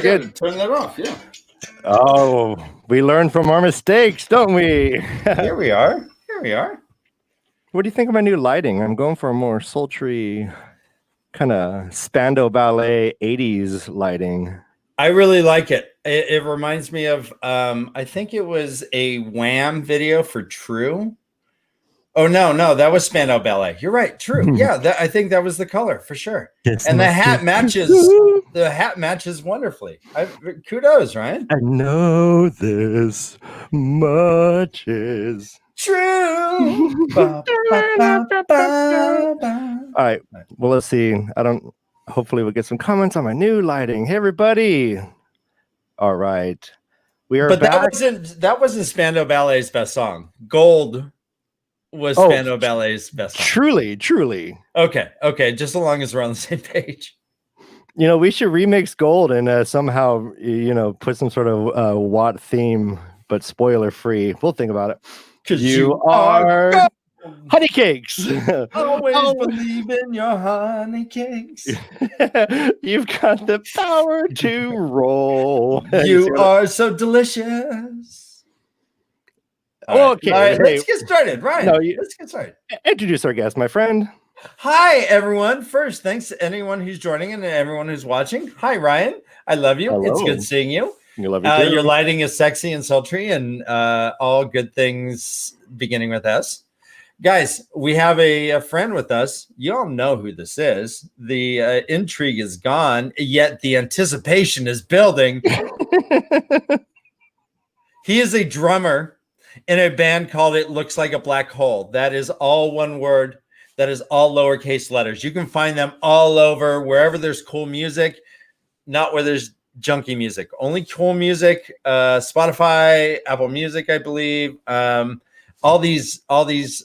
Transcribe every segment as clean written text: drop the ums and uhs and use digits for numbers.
good. Turn that off. Yeah. Oh, we learn from our mistakes, don't we? Here we are. Here we are. What do you think of my new lighting? I'm going for a more sultry, kind of Spandau Ballet 80s lighting. I really like it. It reminds me of, I think it was a Wham video for True. Oh, no, that was Spandau Ballet. You're right. True. Yeah, I think that was the color for sure. And the hat matches. The hat matches wonderfully. Kudos, Ryan. I know this much is true. All right. Well, let's see. Hopefully we'll get some comments on my new lighting. Hey, everybody. All right. We are back. That wasn't Spandau Ballet's best song. Gold was Spandau Ballet's best song. Truly. Okay. Just so long as we're on the same page. You know, we should remix Gold and somehow, put some sort of Watt theme, but spoiler free. We'll think about it. Because you are honey cakes. Always believe in your honey cakes. You've got the power to roll. You are so delicious. Okay. All right, let's get started. Ryan, let's get started. Introduce our guest, my friend. Hi, everyone. First, thanks to anyone who's joining and everyone who's watching. Hi, Ryan. I love you. Hello. It's good seeing you. You love you too. Your lighting is sexy and sultry and all good things beginning with S. Guys, we have a friend with us. You all know who this is. The intrigue is gone, yet the anticipation is building. He is a drummer in a band called It Looks Like a Black Hole. That is all one word. That is all lowercase letters. You can find them all over, wherever there's cool music, not where there's junky music. Only cool music. Spotify, Apple Music, I believe. All these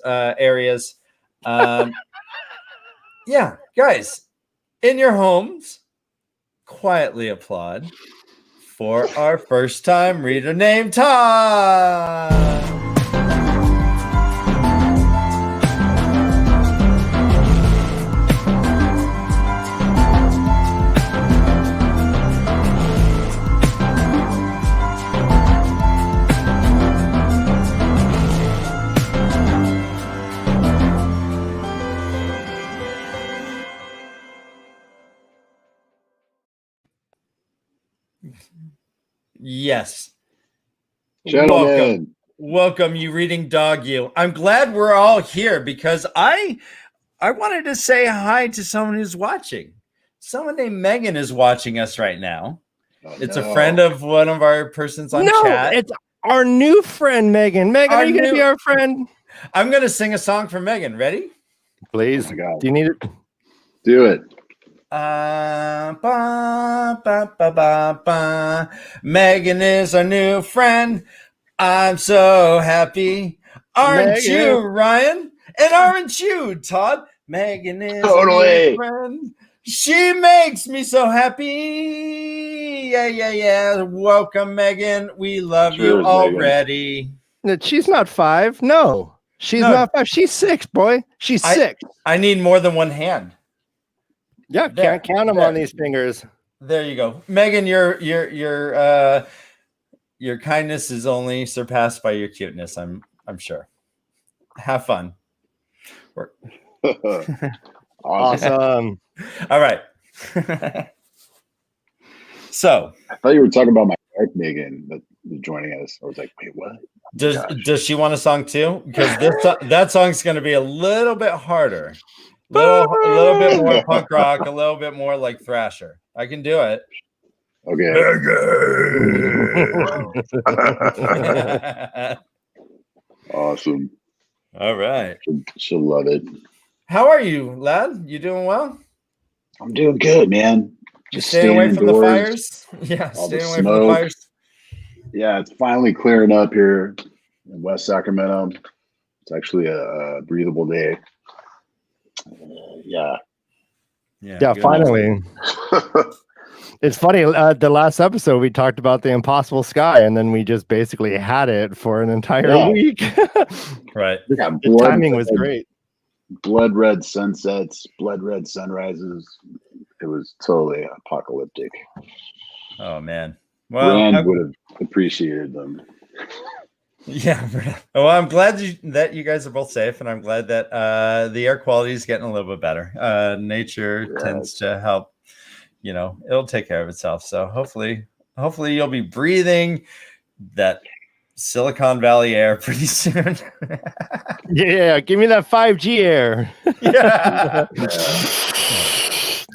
areas. Yeah, guys, in your homes, quietly applaud for our first time reader named Todd. Yes. Gentlemen. Welcome, you reading dog, you. I'm glad we're all here because I wanted to say hi to someone who's watching. Someone named Megan is watching us right now. It's a friend of one of our persons on chat. It's our new friend, Megan. Megan, are you going to be our friend? I'm going to sing a song for Megan. Ready? Please. Oh my God. Do you need it? Do it. Megan is our new friend. I'm so happy. Aren't you, Ryan? And aren't you, Todd? Megan is our new friend. She makes me so happy. Yeah. Welcome, Megan. We love you already. Megan. She's not 5. No, she's not 5. She's 6, boy. She's 6. I need more than one hand. Yeah, can't count them on these fingers. There you go, Megan. Your kindness is only surpassed by your cuteness. I'm sure. Have fun. Awesome. All right. So I thought you were talking about my wife, Megan, that was joining us. I was like, wait, what? Does she want a song too? Because that song's going to be a little bit harder. A little bit more punk rock, a little bit more like Thrasher. I can do it. Okay. Awesome. All right. She'll love it. How are you, lad? You doing well? I'm doing good, man. Just staying away from the fires? Yeah, staying away from the fires. Yeah, it's finally clearing up here in West Sacramento. It's actually a breathable day. Yeah, finally. It's funny. The last episode we talked about the impossible sky, and then we just basically had it for an entire week. Right. The timing was great. Blood red sunsets, blood red sunrises. It was totally apocalyptic. Oh man. Well, Rand would have appreciated them. Yeah. Well, I'm glad that you guys are both safe, and I'm glad that the air quality is getting a little bit better. Nature tends to help. You know, it'll take care of itself. So hopefully you'll be breathing that Silicon Valley air pretty soon. Yeah, give me that 5G air. Yeah.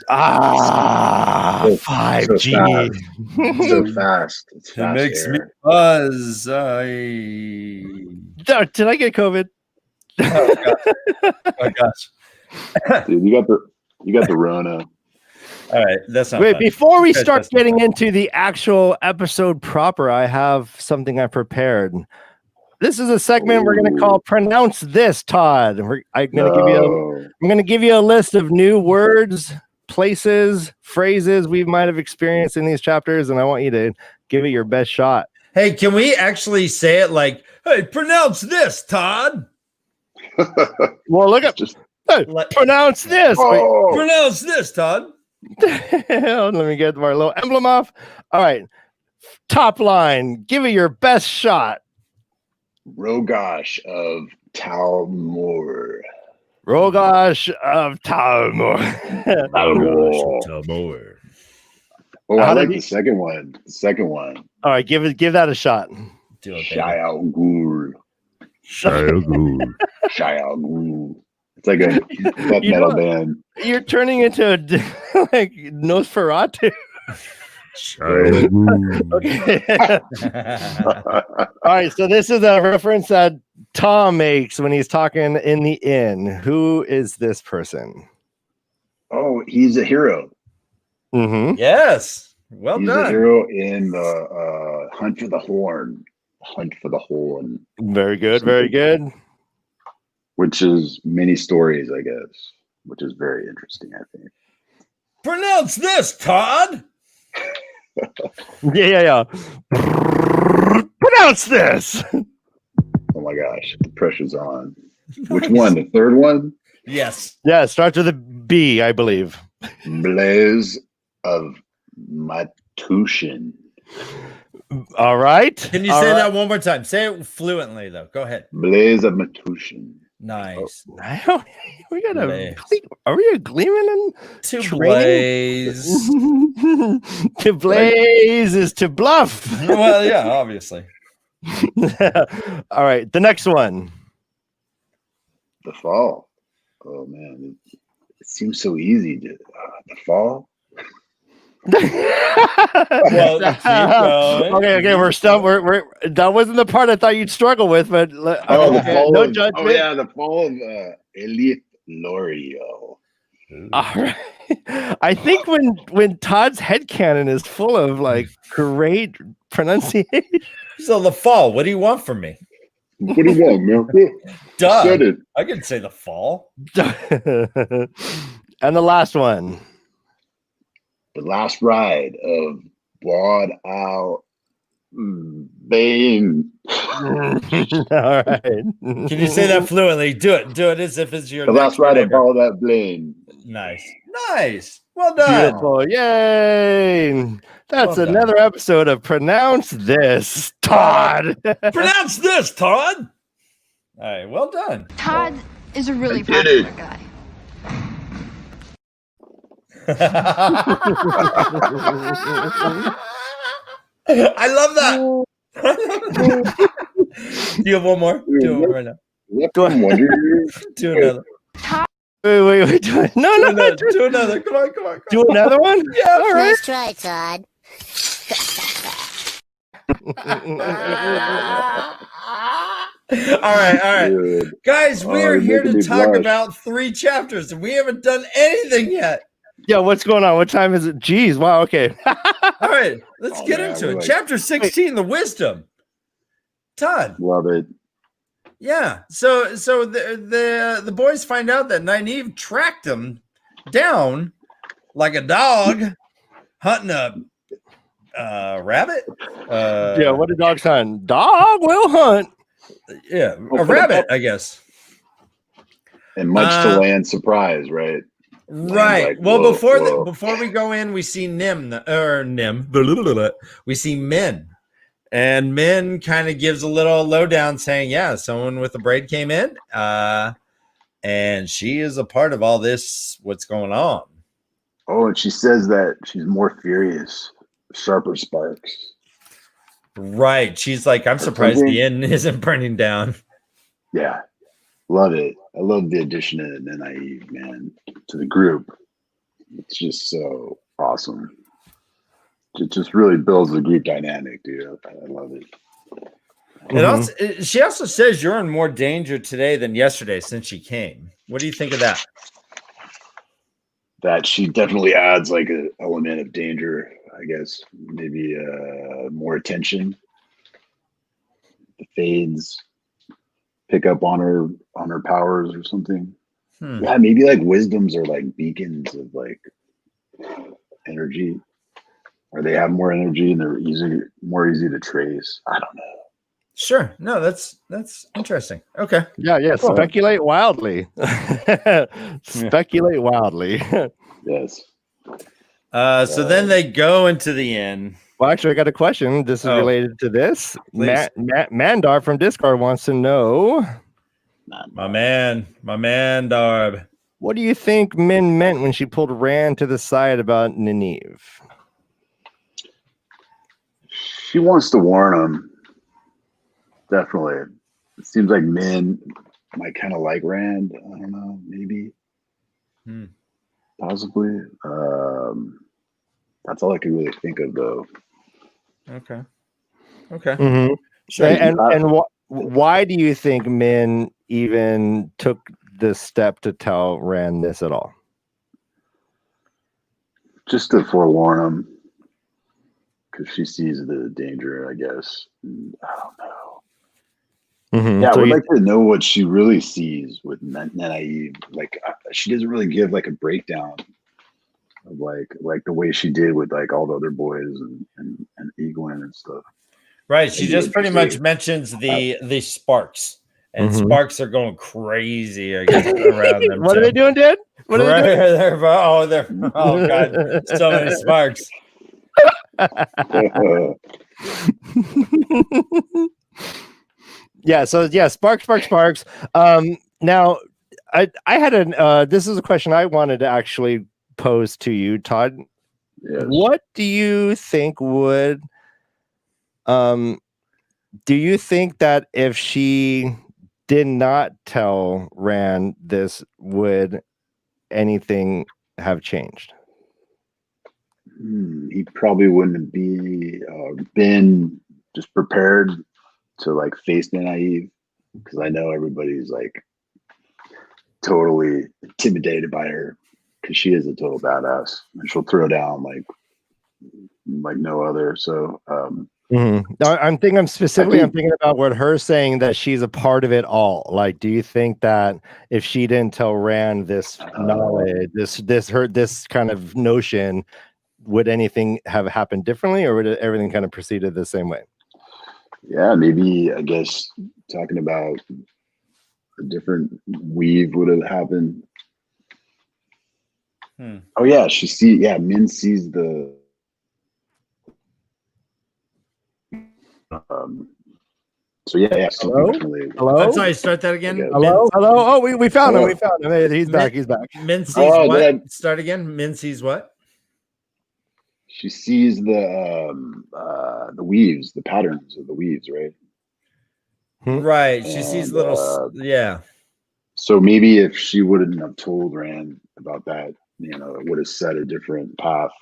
Ah, So 5G. So fast. It's fast. It makes me air. buzz. Did I get COVID? Oh gosh. Dude, you got the Rona. All right, that's not Wait, funny. before we That's start not getting funny. into the actual episode proper, I have something I prepared. This is a segment we're going to call "Pronounce This," Todd. I'm going to give you a list of new words, places, phrases we might have experienced in these chapters, and I want you to give it your best shot. Hey, can we actually say it like, "Hey, pronounce this, Todd"? Well, look up. Hey, pronounce this. Oh. Pronounce this, Todd. Let me get our little emblem off. All right. Top line. Give it your best shot. Rogosh of Talmor. Rogosh of Talmor. Talmor. Oh, How I did like he- the second one. The second one. All right, give that a shot. Do it, baby. Shayal Ghul. It's like a death You metal know- band. You're turning into a like Nosferatu. Okay. All right, so this is a reference that Tom makes when he's talking in the inn. Who is this person? Oh, he's a hero. Mm-hmm. Yes. Well He's a done. hero in the Hunt for the Horn. Hunt for the Horn. Very good, very good. Which is many stories, I guess. Which is very interesting, I think. Pronounce this, Todd. Yeah. Pronounce this. Oh my gosh, the pressure's on. Which one? The third one? Yes. Yeah, it starts with a B, I believe. Blaze of Matushin. All right. Can you All say right. that one more time? Say it fluently, though. Go ahead. Blaze of Matushin. Nice. We got a. Blaze. Are we a gleaming To training? blaze. To blaze is to bluff. Well, yeah, obviously. All right, the next one. The Fall. Oh man, it seems so easy. The Fall. Well, keep going. Okay, we're stuck. We're that wasn't the part I thought you'd struggle with, but The okay, Fall. no of, judgment. oh yeah, the Fall of Elite Lorio. All right. I think when Todd's headcanon is full of like great pronunciation. So the fall. What do you want from me? What do you want, man? Duh. Said it. I can say the fall. And the last one. The Last Ride of Wad Al Bane. All right. Can you say that fluently? Do it. Do it as if it's your The Last next Ride of neighbor. All That Blaine. Nice. Nice. Well done. Beautiful. Yay. That's Well done. another episode of Pronounce This, Todd. Pronounce this, Todd. All right. Well done. Todd is a really I did popular it. guy. I love that. Do you have one more? Do one right now. Left on Wonder Years. Do another. Wait. No. Do another. Come on. Do another one? Yeah. All right. Nice try, Todd. All right. Dude. Guys, we Oh, are you're here making to me talk blush. about 3 chapters, and we haven't done anything yet. Yeah, what's going on? What time is it? Jeez, wow, okay. All right, let's Oh, get man, into we're it. like- Chapter 16, the wisdom. Todd. Love it. Yeah. So the boys find out that Nynaeve tracked them down like a dog hunting a rabbit. Yeah, what do dogs hunt? Dog will hunt. Yeah, a rabbit, I guess. And much to Land's surprise, right? Right. Like, Well, whoa, before whoa. before we go in, we see Nim. We see Min. And Min kind of gives a little lowdown saying, yeah, someone with a braid came in. And she is a part of all this, what's going on. Oh, and she says that she's more furious, sharper sparks. Right. She's like, I'm surprised Something? the inn isn't burning down. Yeah, love it. I love the addition of Naive, man, to the group. It's just so awesome. It just really builds the group dynamic, dude. I love it. And also, she also says you're in more danger today than yesterday since she came. What do you think of that? That she definitely adds like an element of danger, I guess. Maybe more attention. The fades pick up on her powers or something. Yeah, maybe like wisdoms are like beacons of like energy, or they have more energy and they're more easy to trace. I don't know. Sure. No, that's interesting. Okay. Yeah. Speculate wildly. Speculate wildly. Yes. So then they go into the inn. Well, actually, I got a question. This is related to this. Mandar from Discord wants to know. My man, Darb. What do you think Min meant when she pulled Rand to the side about Nynaeve? She wants to warn him. Definitely. It seems like Min might kind of like Rand. I don't know. Maybe. Possibly. That's all I can really think of, though. Okay. Sure. And why do you think Min even took this step to tell Rand this at all? Just to forewarn him, because she sees the danger, I guess. I don't know. Yeah, so I would like to know what she really sees with Nynaeve. Like, she doesn't really give like a breakdown of like the way she did with like all the other boys and Egwin and stuff. Right. She just pretty much mentions the sparks, and sparks are going crazy, I guess, around them. What are they doing, Dad? What are they doing? Oh God, so many sparks. Yeah. So yeah, sparks. Now I had this is a question I wanted to actually pose to you, Todd. Yes. What do you think would do you think that if she did not tell Rand this, would anything have changed? He probably wouldn't be been just prepared to like face the Nynaeve, because I know everybody's like totally intimidated by her, because she is a total badass and she'll throw down like no other. So I'm thinking about what her saying that she's a part of it all. Like, do you think that if she didn't tell Rand this knowledge, this kind of notion, would anything have happened differently, or would everything kind of proceeded the same way? Yeah, maybe, I guess, talking about a different weave would have happened. Oh yeah, Min sees the so yeah. Hello? I'm sorry, start that again. Hello? Oh, we found him. We found him. He's back. Min sees what? Start again. Min sees what? She sees the weaves, the patterns of the weaves, right? Right. She sees little So maybe if she wouldn't have told Rand about that, it would have set a different path.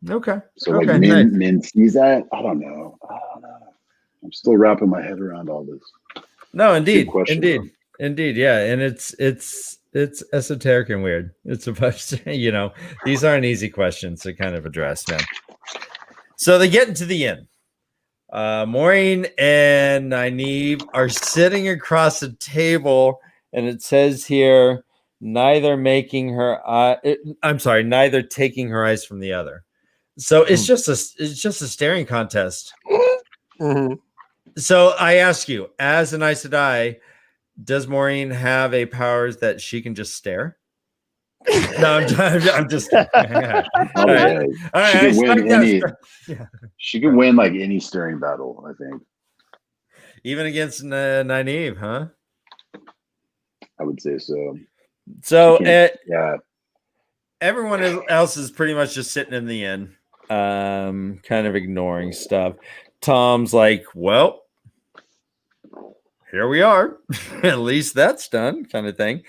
Okay. So like Min sees that? I don't know. I'm still wrapping my head around all this. No, indeed. Yeah. And it's esoteric and weird. It's supposed to, these aren't easy questions to kind of address, man. So they get into the inn. Maureen and Nynaeve are sitting across the table, and it says here, neither taking her eyes from the other. So it's just a staring contest. So I ask you, as an Aes Sedai, Does Maureen have a powers that she can just stare? No, I'm just kidding. Oh, yeah. All She right, can win any. Yeah. She can win like any staring battle, I think. Even against Nynaeve, huh? I would say so. So yeah. Everyone else is pretty much just sitting in the inn, kind of ignoring stuff. Tom's like, well, here we are. At least that's done, kind of thing.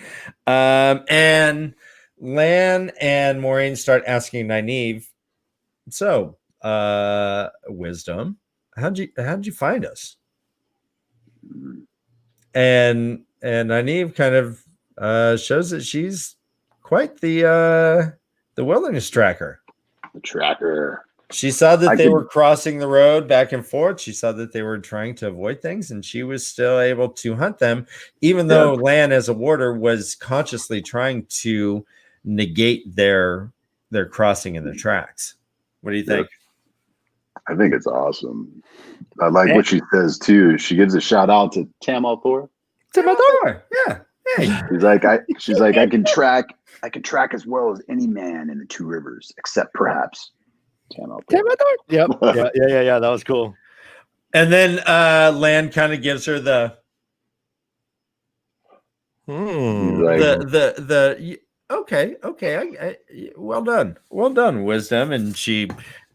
And Lan and Maureen start asking Nynaeve, so, Wisdom, how'd you find us? And Nynaeve kind of shows that she's quite the wilderness tracker. The tracker. She saw that they were crossing the road back and forth. She saw that they were trying to avoid things, and she was still able to hunt them, even though Lan, as a warder, was consciously trying to negate their crossing in the tracks. What do you think? I think it's awesome. I like what she says too. She gives a shout out to Tamalthor. Tamalthor, yeah. Hey. She's like, I can track as well as any man in the two rivers, except perhaps Tamalthor. Yep. Yeah. That was cool. And then Lan kind of gives her the okay. Well done, Wisdom. And she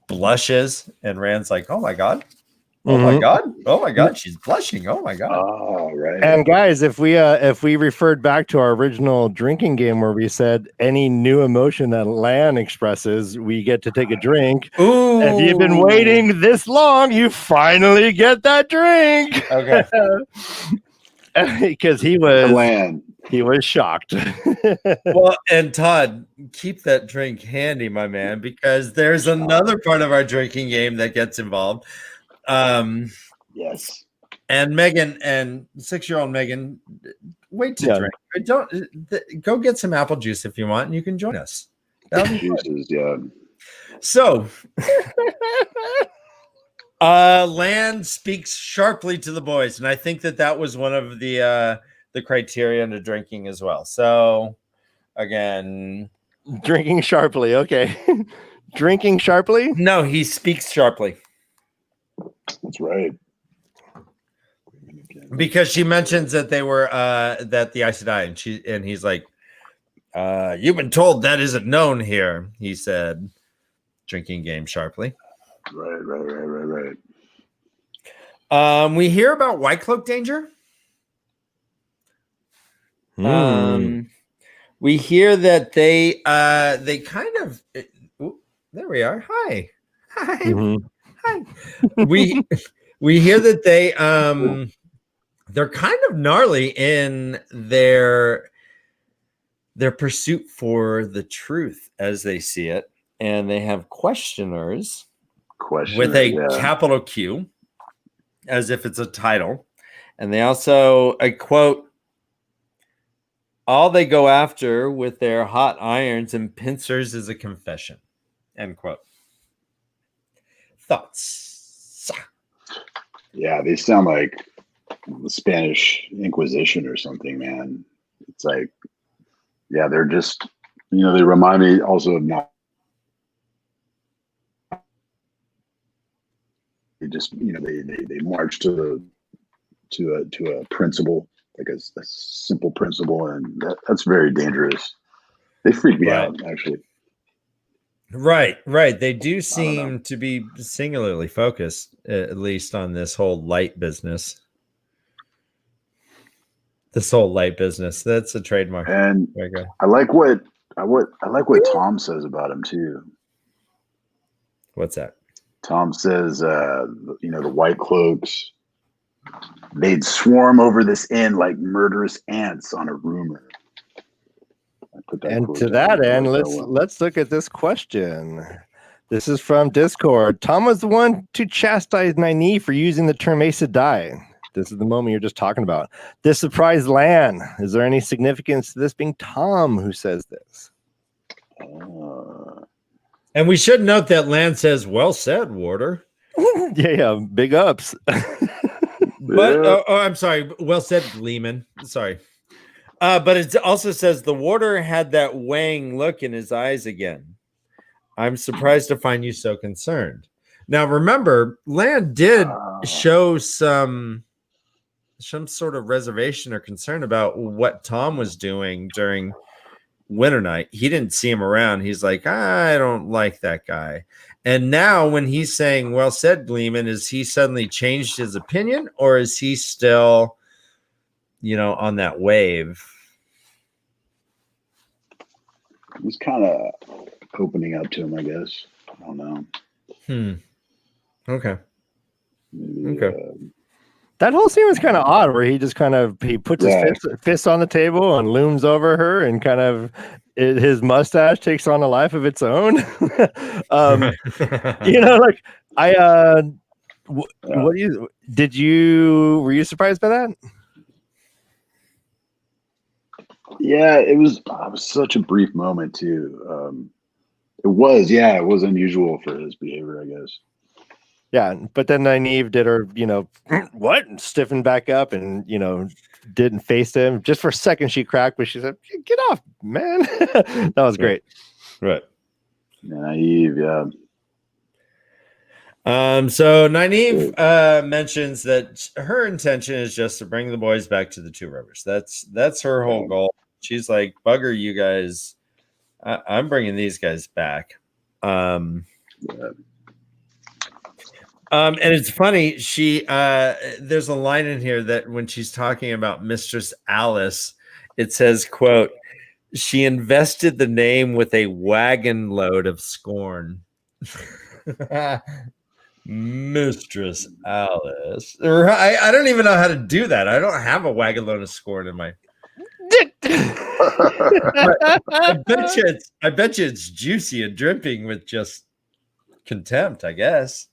blushes, and Rand's like, oh my god. Oh my god, she's blushing. Oh my god. Oh, right. And guys, if we referred back to our original drinking game where we said any new emotion that Lan expresses, we get to take a drink. Ooh. If you've been waiting this long, you finally get that drink. Okay. Because he was shocked. Well, and Todd, keep that drink handy, my man, because there's another part of our drinking game that gets involved. Yes. And Megan and 6-year-old Megan, wait to drink. Go get some apple juice if you want, and you can join us. Juices, yeah. So, Lan speaks sharply to the boys, and I think that was one of the criteria into drinking as well. So, again, drinking sharply. Okay, drinking sharply. No, he speaks sharply. That's right. Because she mentions that they were that the Aes Sedai, and he's like, you've been told that isn't known here, he said, drinking game sharply. Right. We hear about White Cloak danger. We hear that they kind of there we are. Hi. Mm-hmm. Hi. We hear that they're kind of gnarly in their pursuit for the truth as they see it, and they have questioners with a capital Q, as if it's a title, and they also quote, all they go after with their hot irons and pincers is a confession, end quote. Thoughts? Yeah, they sound like the Spanish Inquisition or something, man. It's like, yeah, they're just, they remind me also of not. They just, they march to a principle, like a simple principle, and that's very dangerous. They freak me out, actually. Right. They do seem to be singularly focused, at least on this whole light business. That's a trademark. And I like what Tom says about him too. What's that? Tom says, the White Cloaks, they'd swarm over this inn like murderous ants on a rumor. And to that end, let's look at this question. This is from Discord. Tom was the one to chastise Nynaeve for using the term Aes Sedai. This is the moment you're just talking about. This surprised Lan. Is there any significance to this being Tom who says this? And we should note that Lan says, well said, Warder. Yeah, big ups. But I'm sorry. Well said, Gleeman. Sorry. But it also says the warder had that weighing look in his eyes again. I'm surprised to find you so concerned. Now, remember, Land did show some sort of reservation or concern about what Tom was doing during Winter Night. He didn't see him around. He's like, I don't like that guy. And now when he's saying, well said, Gleeman, is he suddenly changed his opinion, or is he still, on that wave? He's kind of opening up to him, I guess. I don't know. Okay. Maybe, Okay. That whole scene was kind of odd, where he just he puts his fist on the table and looms over her, and his mustache takes on a life of its own. Were you surprised by that? Yeah, it was such a brief moment too. It was unusual for his behavior, I guess. Yeah, but then Nynaeve did her, stiffened back up and, didn't face him. Just for a second she cracked, but she said, get off, man. That was great. Right. Nynaeve, yeah. So Nynaeve mentions that her intention is just to bring the boys back to the Two Rivers. That's her whole goal. She's like, bugger you guys. I'm bringing these guys back. And it's funny. There's a line in here that when she's talking about Mistress Alice, it says, quote, she invested the name with a wagon load of scorn. Mistress Alice. I don't even know how to do that. I don't have a wagon load of scorn in my. I bet you it's juicy and dripping with just contempt, I guess.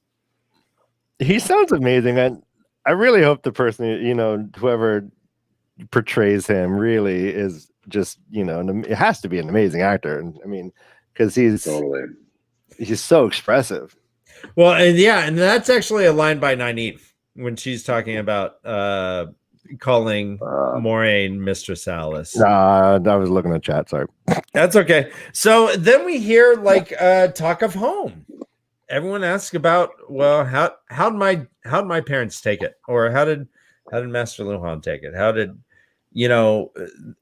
He sounds amazing. I really hope the person, whoever portrays him really is just, it has to be an amazing actor. I mean, because he's so expressive. Well, and that's actually a line by Nynaeve when she's talking about calling Moraine Mistress Alice. I was looking at chat. Sorry. That's okay. So then we hear talk of home. Everyone asks about, well, how did my parents take it, or how did Master Luhan take it? How did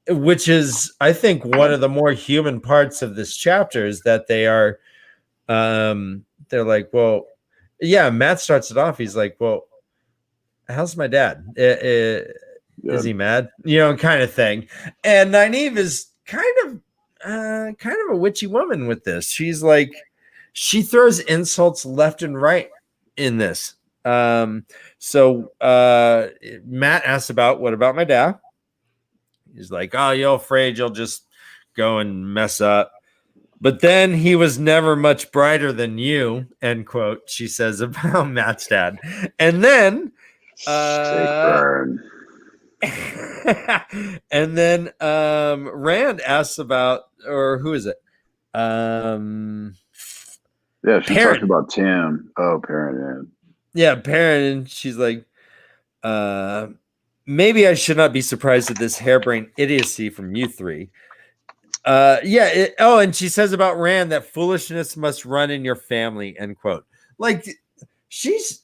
which is, I think, one of the more human parts of this chapter is that they are they're like, well, yeah, Matt starts it off. He's like, well, how's my dad? Is he mad? Kind of thing. And Nynaeve is kind of a witchy woman with this. She's like, she throws insults left and right in this. So Matt asks what about my dad? He's like, oh, you're afraid you'll just go and mess up. But then he was never much brighter than you, end quote, she says about Matt's dad. And then and then Rand asks about, or who is it? Yeah, she talked about Tam. Oh, Perrin, yeah. Yeah, Perrin, and she's like, maybe I should not be surprised at this harebrained idiocy from you three. And she says about Rand that foolishness must run in your family, end quote. Like, she's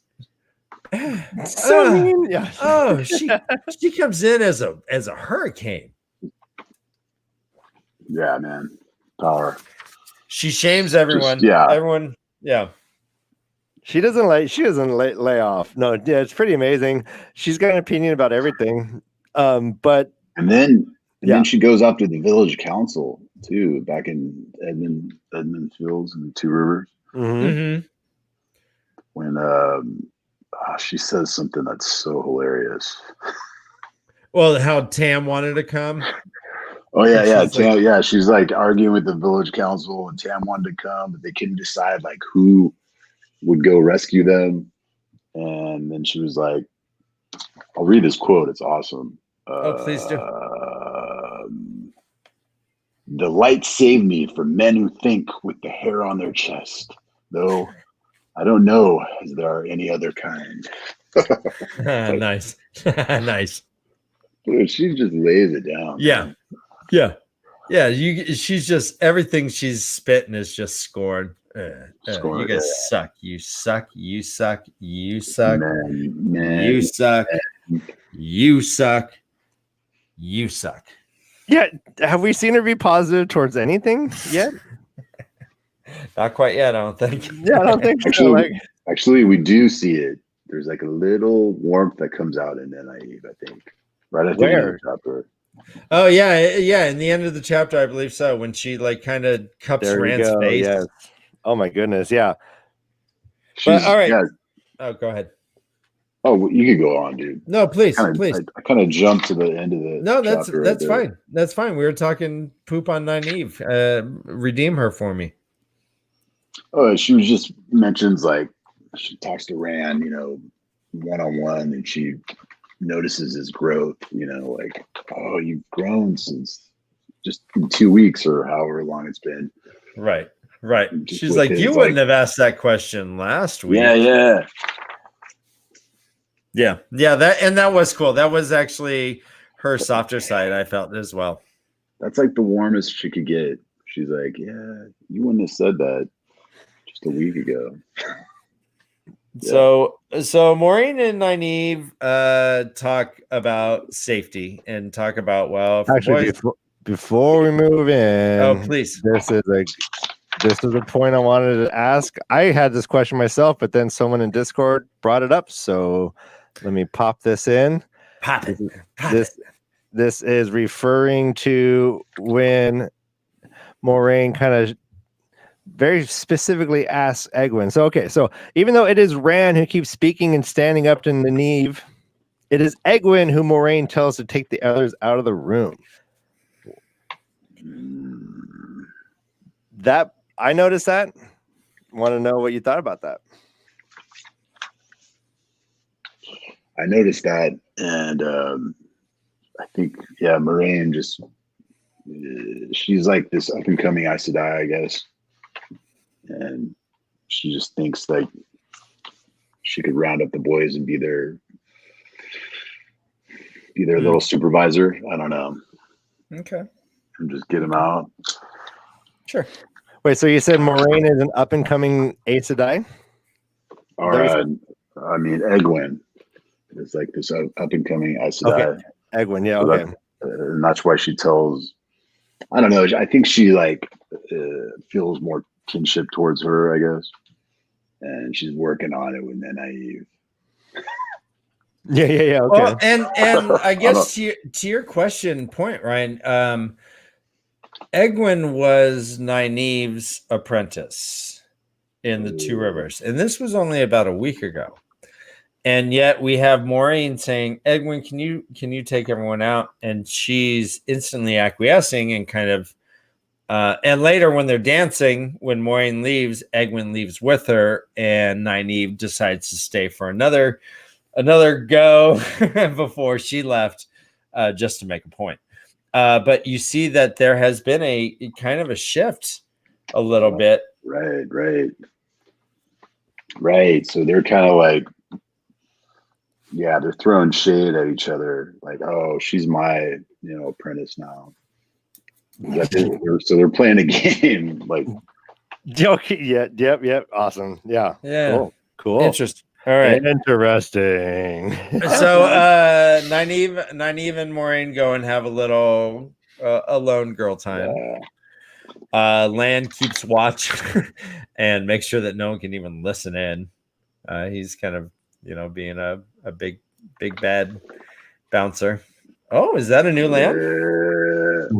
so mean. Yeah. Oh, she comes in as a hurricane. Yeah, man. Power. She shames everyone. Everyone. Yeah. She doesn't lay off. No, yeah, it's pretty amazing. She's got an opinion about everything. But then she goes after the village council too, back in Edmund Fields and Two Rivers. Mm-hmm. When she says something that's so hilarious. Well, how Tam wanted to come. Oh yeah, Tam. Yeah, she's like arguing with the village council, and Tam wanted to come, but they couldn't decide like who would go rescue them. And then she was like, "I'll read this quote. It's awesome." Please do. The light saved me from men who think with the hair on their chest, though I don't know as there are any other kind. Nice. Nice. She just lays it down. Yeah. Man. Yeah. Yeah. She's just everything she's spitting is just scored. You guys suck. You suck. You suck. You suck. Man. You suck. You suck. You suck. Yeah. Have we seen her be positive towards anything yet? Not quite yet, I don't think. Yeah, I don't think so. Actually, we do see it. There's like a little warmth that comes out in Naive, I think. Right at the end of the chapter. Oh yeah, yeah. In the end of the chapter, I believe so. When she like kind of cups Rand's face. Yes. Oh my goodness, yeah. But, all right. Yeah. Oh, go ahead. Oh, you could go on, dude. No, please, please. I kind of jumped to the end of the. No, that's fine. That's fine. We were talking poop on Nynaeve. Redeem her for me. Oh, she was just mentions like she talks to Rand, one-on-one, and she notices his growth. Like, oh, you've grown since just in 2 weeks or however long it's been. Right. Right. She's like, you wouldn't have asked that question last week. Yeah. That was cool. That was actually her softer side, I felt as well. That's like the warmest she could get. She's like, yeah, you wouldn't have said that just a week ago. So Maureen and Nynaeve talk about safety and talk about actually before we move in. Oh, please. This is a point I wanted to ask. I had this question myself, but then someone in Discord brought it up. So let me pop this in. This is referring to when Moraine kind of very specifically asks Egwene. So even though it is Rand who keeps speaking and standing up to Nynaeve, it is Egwene who Moraine tells to take the others out of the room. That I noticed that. Want to know what you thought about that? I noticed that, and I think Moraine just she's like this up and coming Aes Sedai, I guess, and she just thinks like she could round up the boys and be their little supervisor. I don't know. Okay. And just get them out. Sure. Wait, so you said Moraine is an up and coming Aes Sedai? All right. I mean, Egwene is like this up and coming Aes Sedai. Okay. Egwene, yeah, okay. And that's why she tells. I don't know. I think she like feels more kinship towards her, I guess, and she's working on it with Nynaeve. Yeah. Okay. Well, and I guess to your question point, Ryan, Egwene was Nynaeve's apprentice in the Two Rivers, and this was only about a week ago. And yet we have Maureen saying, Egwene, can you take everyone out? And she's instantly acquiescing and kind of and later when they're dancing, when Maureen leaves, Egwene leaves with her, and Nynaeve decides to stay for another go before she left, just to make a point. But you see that there has been a kind of a shift a little bit. Right. So they're kind of like, they're throwing shade at each other. Like, oh, she's my, apprentice now. So they're playing a game. Like, okay, yep. Awesome. Yeah. Cool. Interesting. All right. Interesting. So Nynaeve and Maureen go and have a little alone girl time. Lan keeps watch and makes sure that no one can even listen in. He's kind of being a big bad bouncer. Oh, is that a new Lan?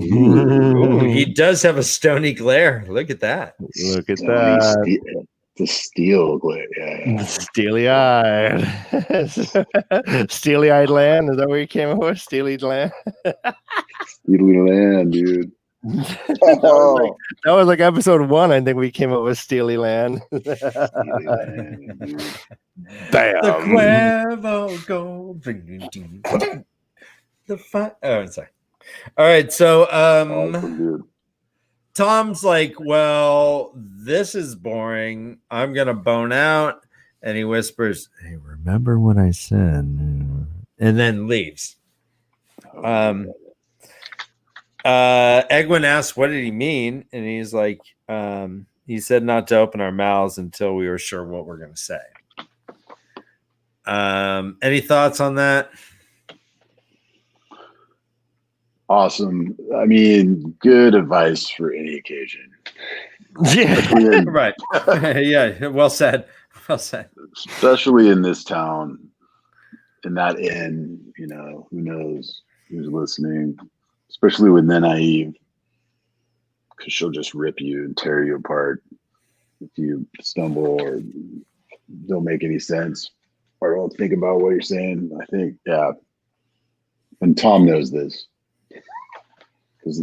Ooh, he does have a stony glare. Look at that. The steel glare. Yeah. Steely-eyed. Steely-eyed Lan. Is that where you came up with? Steely Lan? Steely Lan, dude. That was like episode 1. I think we came up with Steely Lan. Bam. The Cuervo Gold. The fun. Oh, I'm sorry. All right, so Tom's like, well, this is boring. I'm gonna bone out, and he whispers, "Hey, remember what I said?" And then leaves. Egwin asks, "What did he mean?" And he's like, "He said not to open our mouths until we were sure what we're going to say." Any thoughts on that? Awesome. I mean, good advice for any occasion. Yeah. Right. Yeah. Well said. Well said. Especially in this town, in that inn, you know, who knows who's listening, especially with Naive, because she'll just rip you and tear you apart if you stumble or don't make any sense or don't think about what you're saying. I think, yeah. And Tom knows this because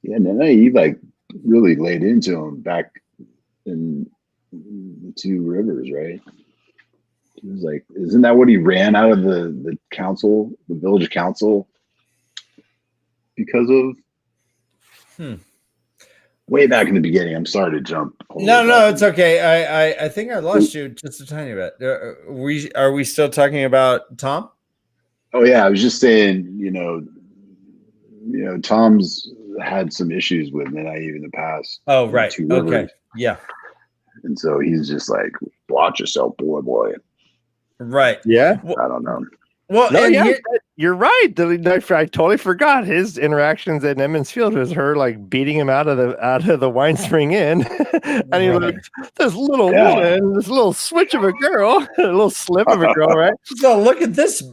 Naive like really laid into him back in the Two Rivers, right? He was like, isn't that what he ran out of the council, the village council, because of? Way back in the beginning. I'm sorry to jump. No, it's okay. I think I lost you just a tiny bit. Are we still talking about Tom? Oh yeah, I was just saying, you know, Tom's had some issues with Naive in the past. Oh, right. Two Rivers. Okay. Yeah. And so he's just like, watch yourself, boy. Right. Yeah. I don't know. Well, no, yeah, you're right. I totally forgot his interactions at Emmons Field was her like beating him out of the Wine Spring Inn, and he looked this little woman, this little switch of a girl, a little slip of a girl, right? So look at this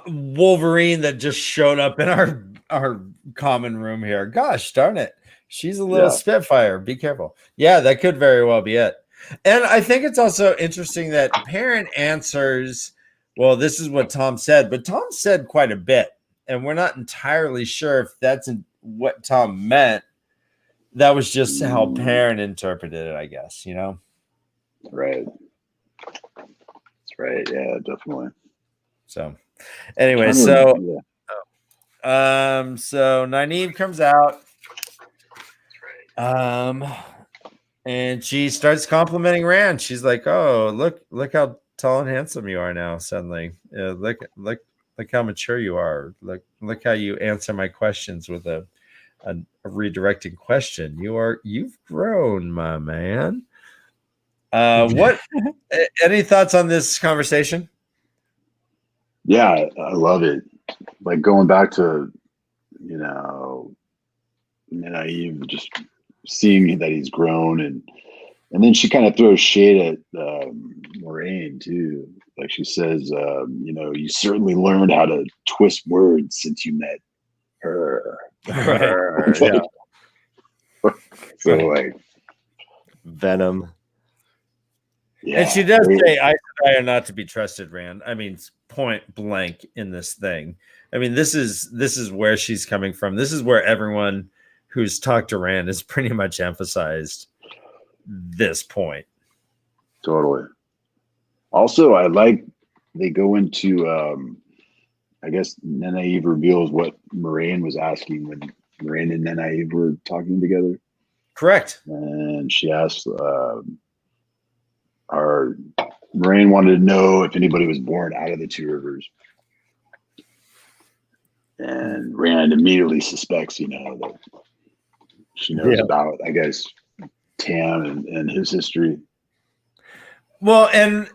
Wolverine that just showed up in our common room here. Gosh darn it, she's a little Spitfire. Be careful. Yeah, that could very well be it. And I think it's also interesting that Perrin answers, well, this is what Tom said, but Tom said quite a bit, and we're not entirely sure if that's what Tom meant. That was just how Perrin interpreted it, I guess, you know? Right. That's right. Yeah, definitely. So anyway, so Nynaeve comes out. And she starts complimenting Rand. She's like, "Oh, look how tall and handsome you are now. Suddenly, look how mature you are. Look how you answer my questions with a redirecting question. You've grown, my man." What? Any thoughts on this conversation? Yeah, I love it. Like going back to, you know, Naive, just seeing that he's grown, and then she kind of throws shade at Moraine too. Like she says, you know, you certainly learned how to twist words since you met her. Right. So like Venom. Yeah, and she does say, "I are not to be trusted, Rand." I mean, point blank in this thing. I mean, this is where she's coming from. This is where everyone who's talked to Rand has pretty much emphasized this point. Totally. Also, I like they go into I guess Naive reveals what Moraine was asking when Moraine and Naive were talking together. Correct. And she asked Moraine wanted to know if anybody was born out of the Two Rivers. And Rand immediately suspects, you know, that she knows about, I guess, Tam and his history. Well, and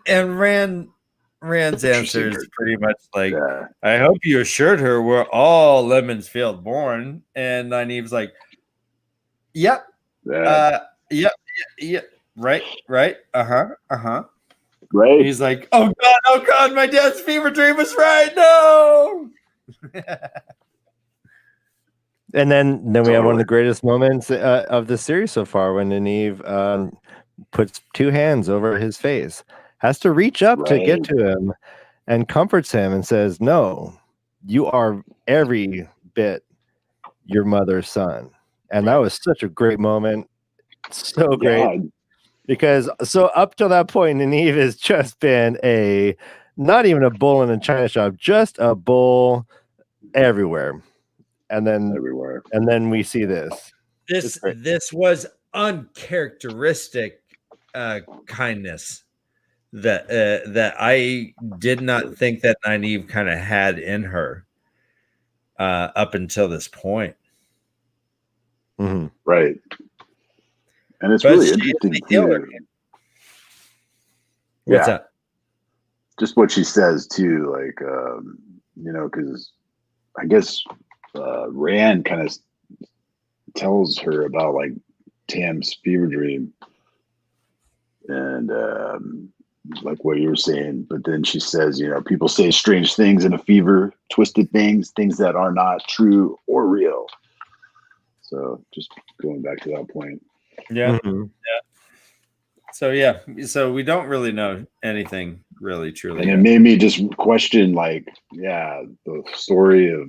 Rand's answer is pretty much like, "I hope you assured her we're all Lemons Field born." And Nynaeve's like, "Yep, yep, right, right, right." And he's like, oh God, my dad's fever dream was right. No. And then we have one of the greatest moments of the series so far when Nynaeve puts two hands over his face, has to reach up to get to him and comforts him and says, "No, you are every bit your mother's son." And that was such a great moment. So great. Because so up till that point, Nynaeve has just been not even a bull in a china shop, just a bull everywhere. And then we see this. This was uncharacteristic kindness that I did not think that Nynaeve kind of had in her up until this point. Mm-hmm. Right. And it's But really she interesting is the healer. too. What's Yeah. that? Just what she says too, like because I guess Rand kind of tells her about like Tam's fever dream and like what you're saying, but then she says, people say strange things in a fever, twisted things that are not true or real. So just going back to that point. Yeah. Mm-hmm. So we don't really know anything really truly. And it made me just question, like, the story of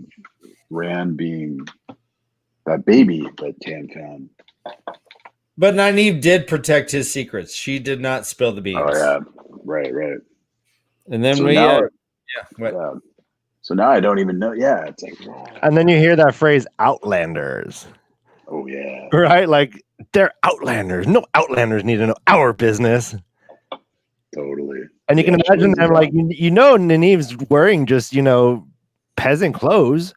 Rand being that baby that Tam found. But Nynaeve did protect his secrets. She did not spill the beans. Oh yeah, right. And then So we, now, what? So now I don't even know. Yeah, it's like, And then you hear that phrase, Outlanders. oh yeah, Right? Like, they're Outlanders. No Outlanders need to know our business. totally. And you can imagine them, like, Nynaeve's wearing just, peasant clothes,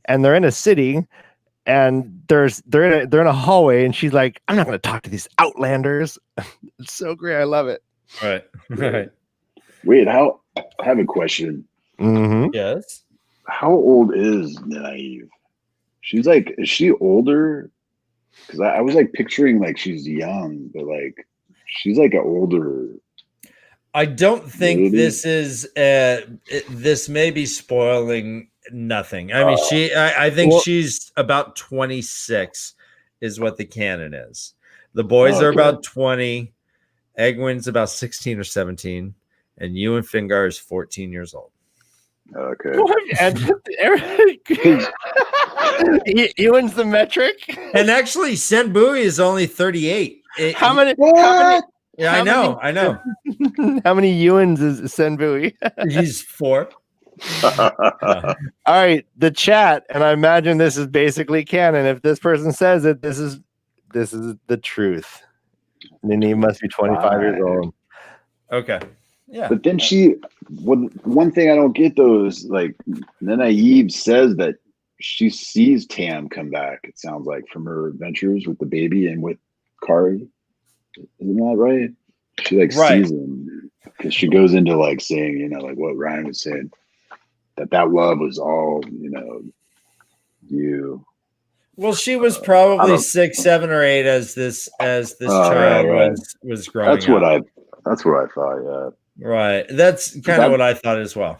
and they're in a city, and they're in a hallway, and she's like, I'm not going to talk to these Outlanders. It's so great. I love it. Right. Wait, I have a question. Mm-hmm. Yes. How old is Nynaeve? She's like, is she older? Because I was like picturing like she's young, but like she's like an older. I don't think lady. this is this may be spoiling nothing. I mean, I think she's about 26 is what the canon is. The boys are about 20. Egwin's about 16 or 17, and Ewan Fingar is 14 years old. Okay. Ewan's the metric. And actually, Senbui is only 38. How many? Yeah, I know. How many Ewans is Senbui? He's 4. All right, the chat, and I imagine this is basically canon. If this person says it, this is the truth. Nynaeve must be 25 years old. Okay. Yeah. But then one thing I don't get though is like Nynaeve says that she sees Tam come back. It sounds like from her adventures with the baby and with Kari. Isn't that right? She like sees him because she goes into like saying, like what Ryan was saying, that love was all, you. Well, she was probably 6, 7, or 8 as this child was growing up. That's what I thought. Yeah. Right. That's kind of what I thought as well.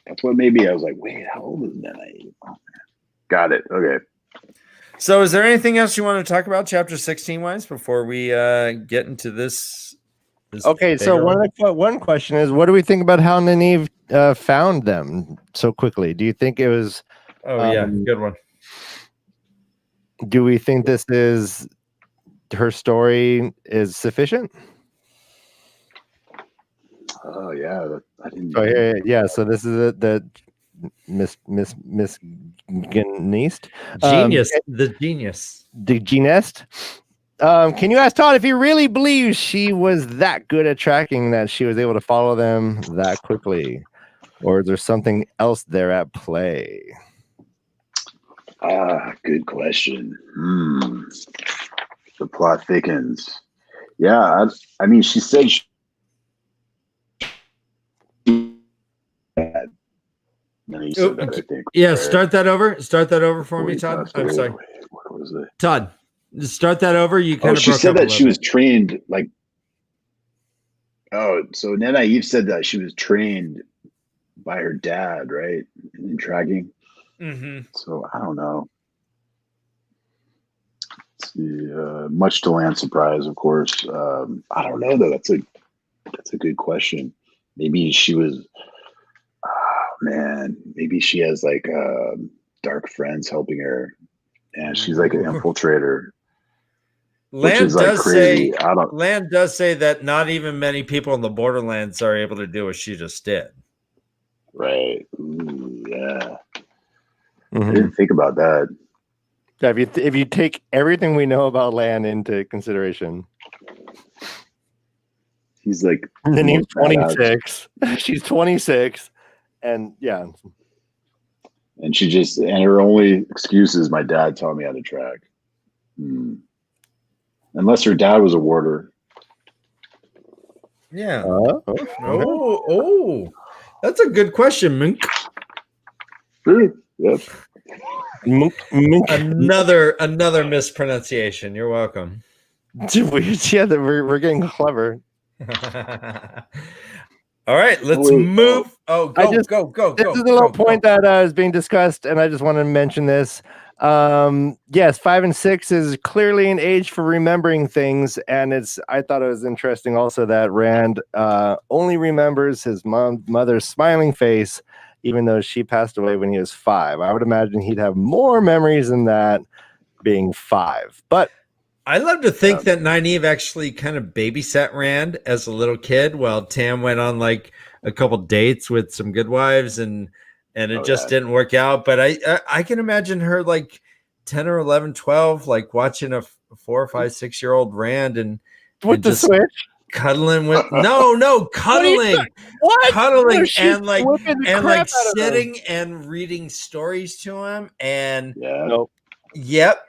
That's what maybe I was like, wait, how old is Nynaeve? Oh, got it. Okay. So is there anything else you want to talk about chapter 16 wise before we get into this okay, so one question is, what do we think about how Nynaeve found them so quickly? Do you think it was good one. Do we think this is her story is sufficient? Oh yeah, I didn't. So this is the Miss Gneist. Genius, the genius. The Genest. Can you ask Todd if he really believes she was that good at tracking that she was able to follow them that quickly? Or is there something else there at play? Good question. The plot thickens. Yeah, I mean, she said I think. Yeah, start that over. Start that over for me, Todd. I'm sorry. What was it? Todd, start that over. You kind of she broke said up that she was trained like. Oh, so Nynaeve said that she was trained by her dad, right, in tracking. Mm-hmm. So I don't know. Let's see, much to Land's surprise, of course. I don't know though. That's a good question. Maybe she was. Man, maybe she has like dark friends helping her, and she's like an infiltrator. Land like does crazy. say Land does say that not even many people in the Borderlands are able to do what she just did. Right. Ooh, yeah. Mm-hmm. I didn't think about that. Yeah, if you take everything we know about Land into consideration. he's like, And then he's badass. 26. She's 26. And yeah. And her only excuse is my dad taught me how to track. Unless her dad was a warder. Yeah. Oh, that's a good question, Mink. Sure. Yep. Another mispronunciation. You're welcome. Yeah, we're getting clever. All right, let's move. Oh, go. This is a little point that is being discussed, and I just want to mention this. Yes, 5 and 6 is clearly an age for remembering things, and I thought it was interesting also that Rand only remembers his mother's smiling face, even though she passed away when he was 5. I would imagine he'd have more memories than that being 5. But I love to think that Nynaeve actually kind of babysat Rand as a little kid while Tam went on like a couple dates with some good wives and it didn't work out. But I can imagine her like 10 or 11, 12, like watching a 4 or 5, 6-year-old Rand and with the Switch. Cuddling with cuddling. What? Cuddling No, and sitting and reading stories to him and Yep.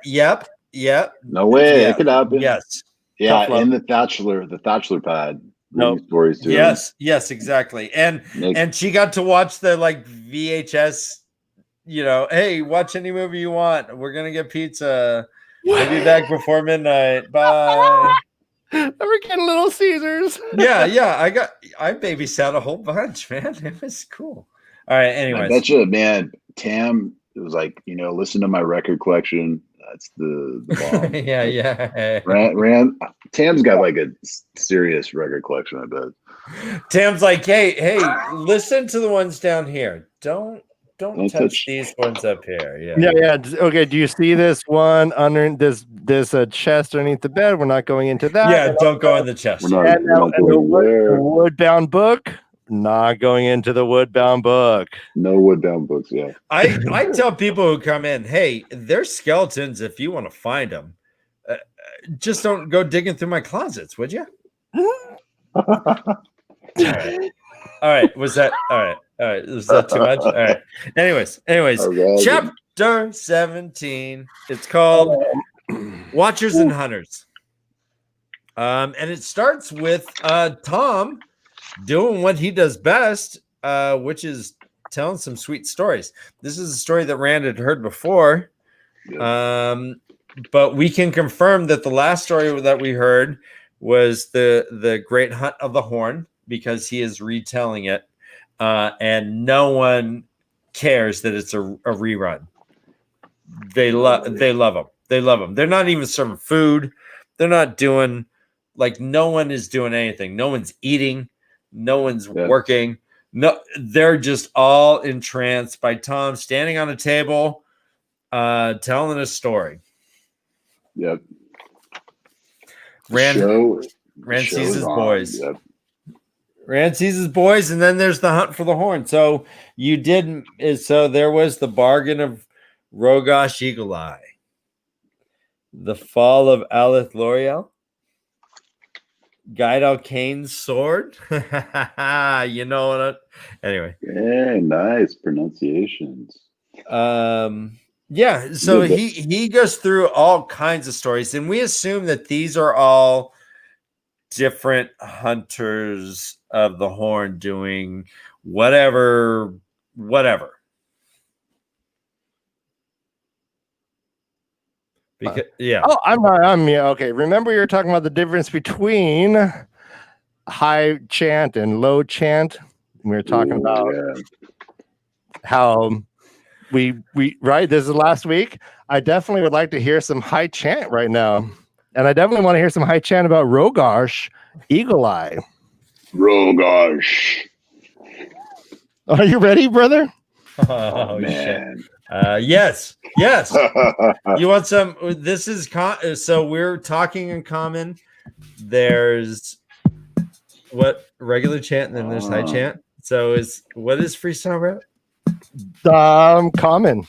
No way, it could happen. Yes. Yeah, in the Thatchler pad. Stories to him. Yes, exactly. And she got to watch the like VHS, hey, watch any movie you want. We're gonna get pizza. We'll be back before midnight. Bye. We're getting Little Caesars. Yeah. I babysat a whole bunch, man. It was cool. All right. Anyways, I bet you, man. Tam, it was like listen to my record collection. That's the bomb. yeah. Rand, Tam's got like a serious record collection. I bet. Tam's like, hey, listen to the ones down here. Don't touch these ones up here. Yeah. Okay. Do you see this one under this chest underneath the bed? We're not going into that. Yeah, don't go in the chest. And the wood-bound book. Not going into the wood-bound book. No wood-bound books. Yeah. I tell people who come in, hey, there's skeletons if you want to find them. Just don't go digging through my closets, would you? All right. Was that all right? All right. Was that too much? All right. Anyways, chapter 17. It's called Watchers and Hunters. And it starts with Tom doing what he does best, which is telling some sweet stories. This is a story that Rand had heard before. But we can confirm that the last story that we heard was the Great Hunt of the Horn, because he is retelling it. And no one cares that it's a rerun. They love him. They love him. They're not even serving food. They're not doing, like, no one is doing anything. No one's eating. No one's working. No, they're just all entranced by Tom standing on a table, telling a story. Yep. Rand sees his boys. Yep. Rand sees his boys, and then there's the hunt for the horn. So there was the bargain of Rogosh Eagle Eye, the fall of Aleth L'Oreal, Guide Alkane's sword. You know what? Anyway. Yeah, nice pronunciations. Yeah, so he goes through all kinds of stories, and we assume that these are all different hunters of the horn doing whatever. Because okay. Remember, you were talking about the difference between high chant and low chant. We were talking about how we right. This is last week. I definitely would like to hear some high chant right now, and I definitely want to hear some high chant about Rogosh Eagle Eye. Rogosh. Are you ready, brother? Oh man. Shit. Yes. You want some? This is so we're talking in common. There's regular chant, and then there's high chant. So what is freestyle rap? Common.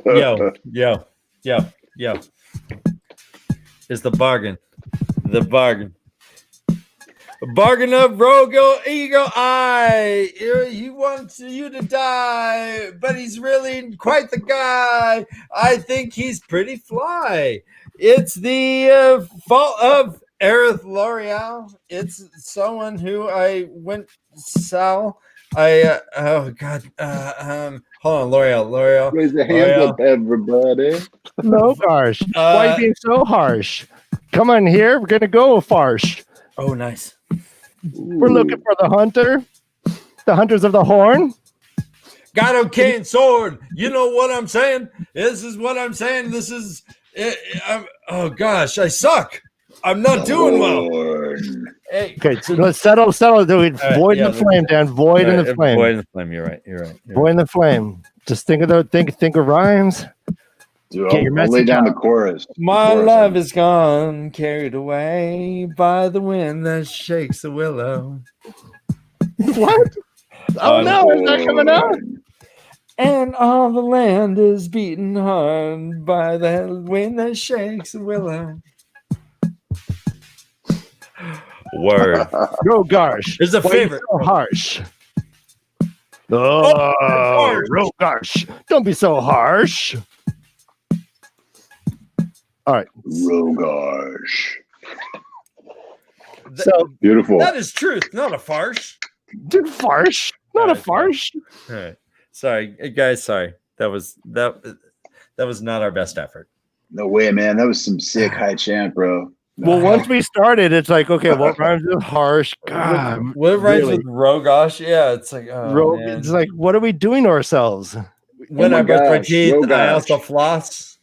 Yo. Is the bargain. The bargain. Bargain of Rogo Eagle Eye. He wants you to die, but he's really quite the guy. I think he's pretty fly. It's the fault of Aerith L'Oreal. It's someone who I went Sal. Oh god. Hold on, L'Oreal. Raise the hands up, everybody. No, Garsh. Why are you being so harsh? Come on here. We're gonna go farsh. Oh, nice. We're looking for the hunter, the hunters of the horn. Got a cane sword. You know what I'm saying? This is what I'm saying. This is. Oh gosh, I suck. I'm not doing well. Hey. Okay, so let's settle. Void in the flame, Dan. Void in the flame. Void in the flame. You're right. Void in the flame. Just think of rhymes. Dude, Get your I'll lay message down out. the chorus. My love is gone, carried away by the wind that shakes the willow. What? Oh no, is that coming out? And all the land is beaten hard by the wind that shakes the willow. Word. Rogarsh. There's a Why are you favorite. so harsh. Oh, Rogarsh. Don't be so harsh. All right. Rogosh. So Beautiful. That is truth, not a farce. dude, farce. Not a farce. All right. Sorry, guys. Sorry. That was not our best effort. No way, man. That was some sick high chant, bro. Well, once we started, it's like, okay, what rhymes with harsh? God, What rhymes really? with Rogosh? Yeah, it's like, man. It's like, what are we doing to ourselves? When Oh I my brush my gosh, teeth, I Rogosh. also floss.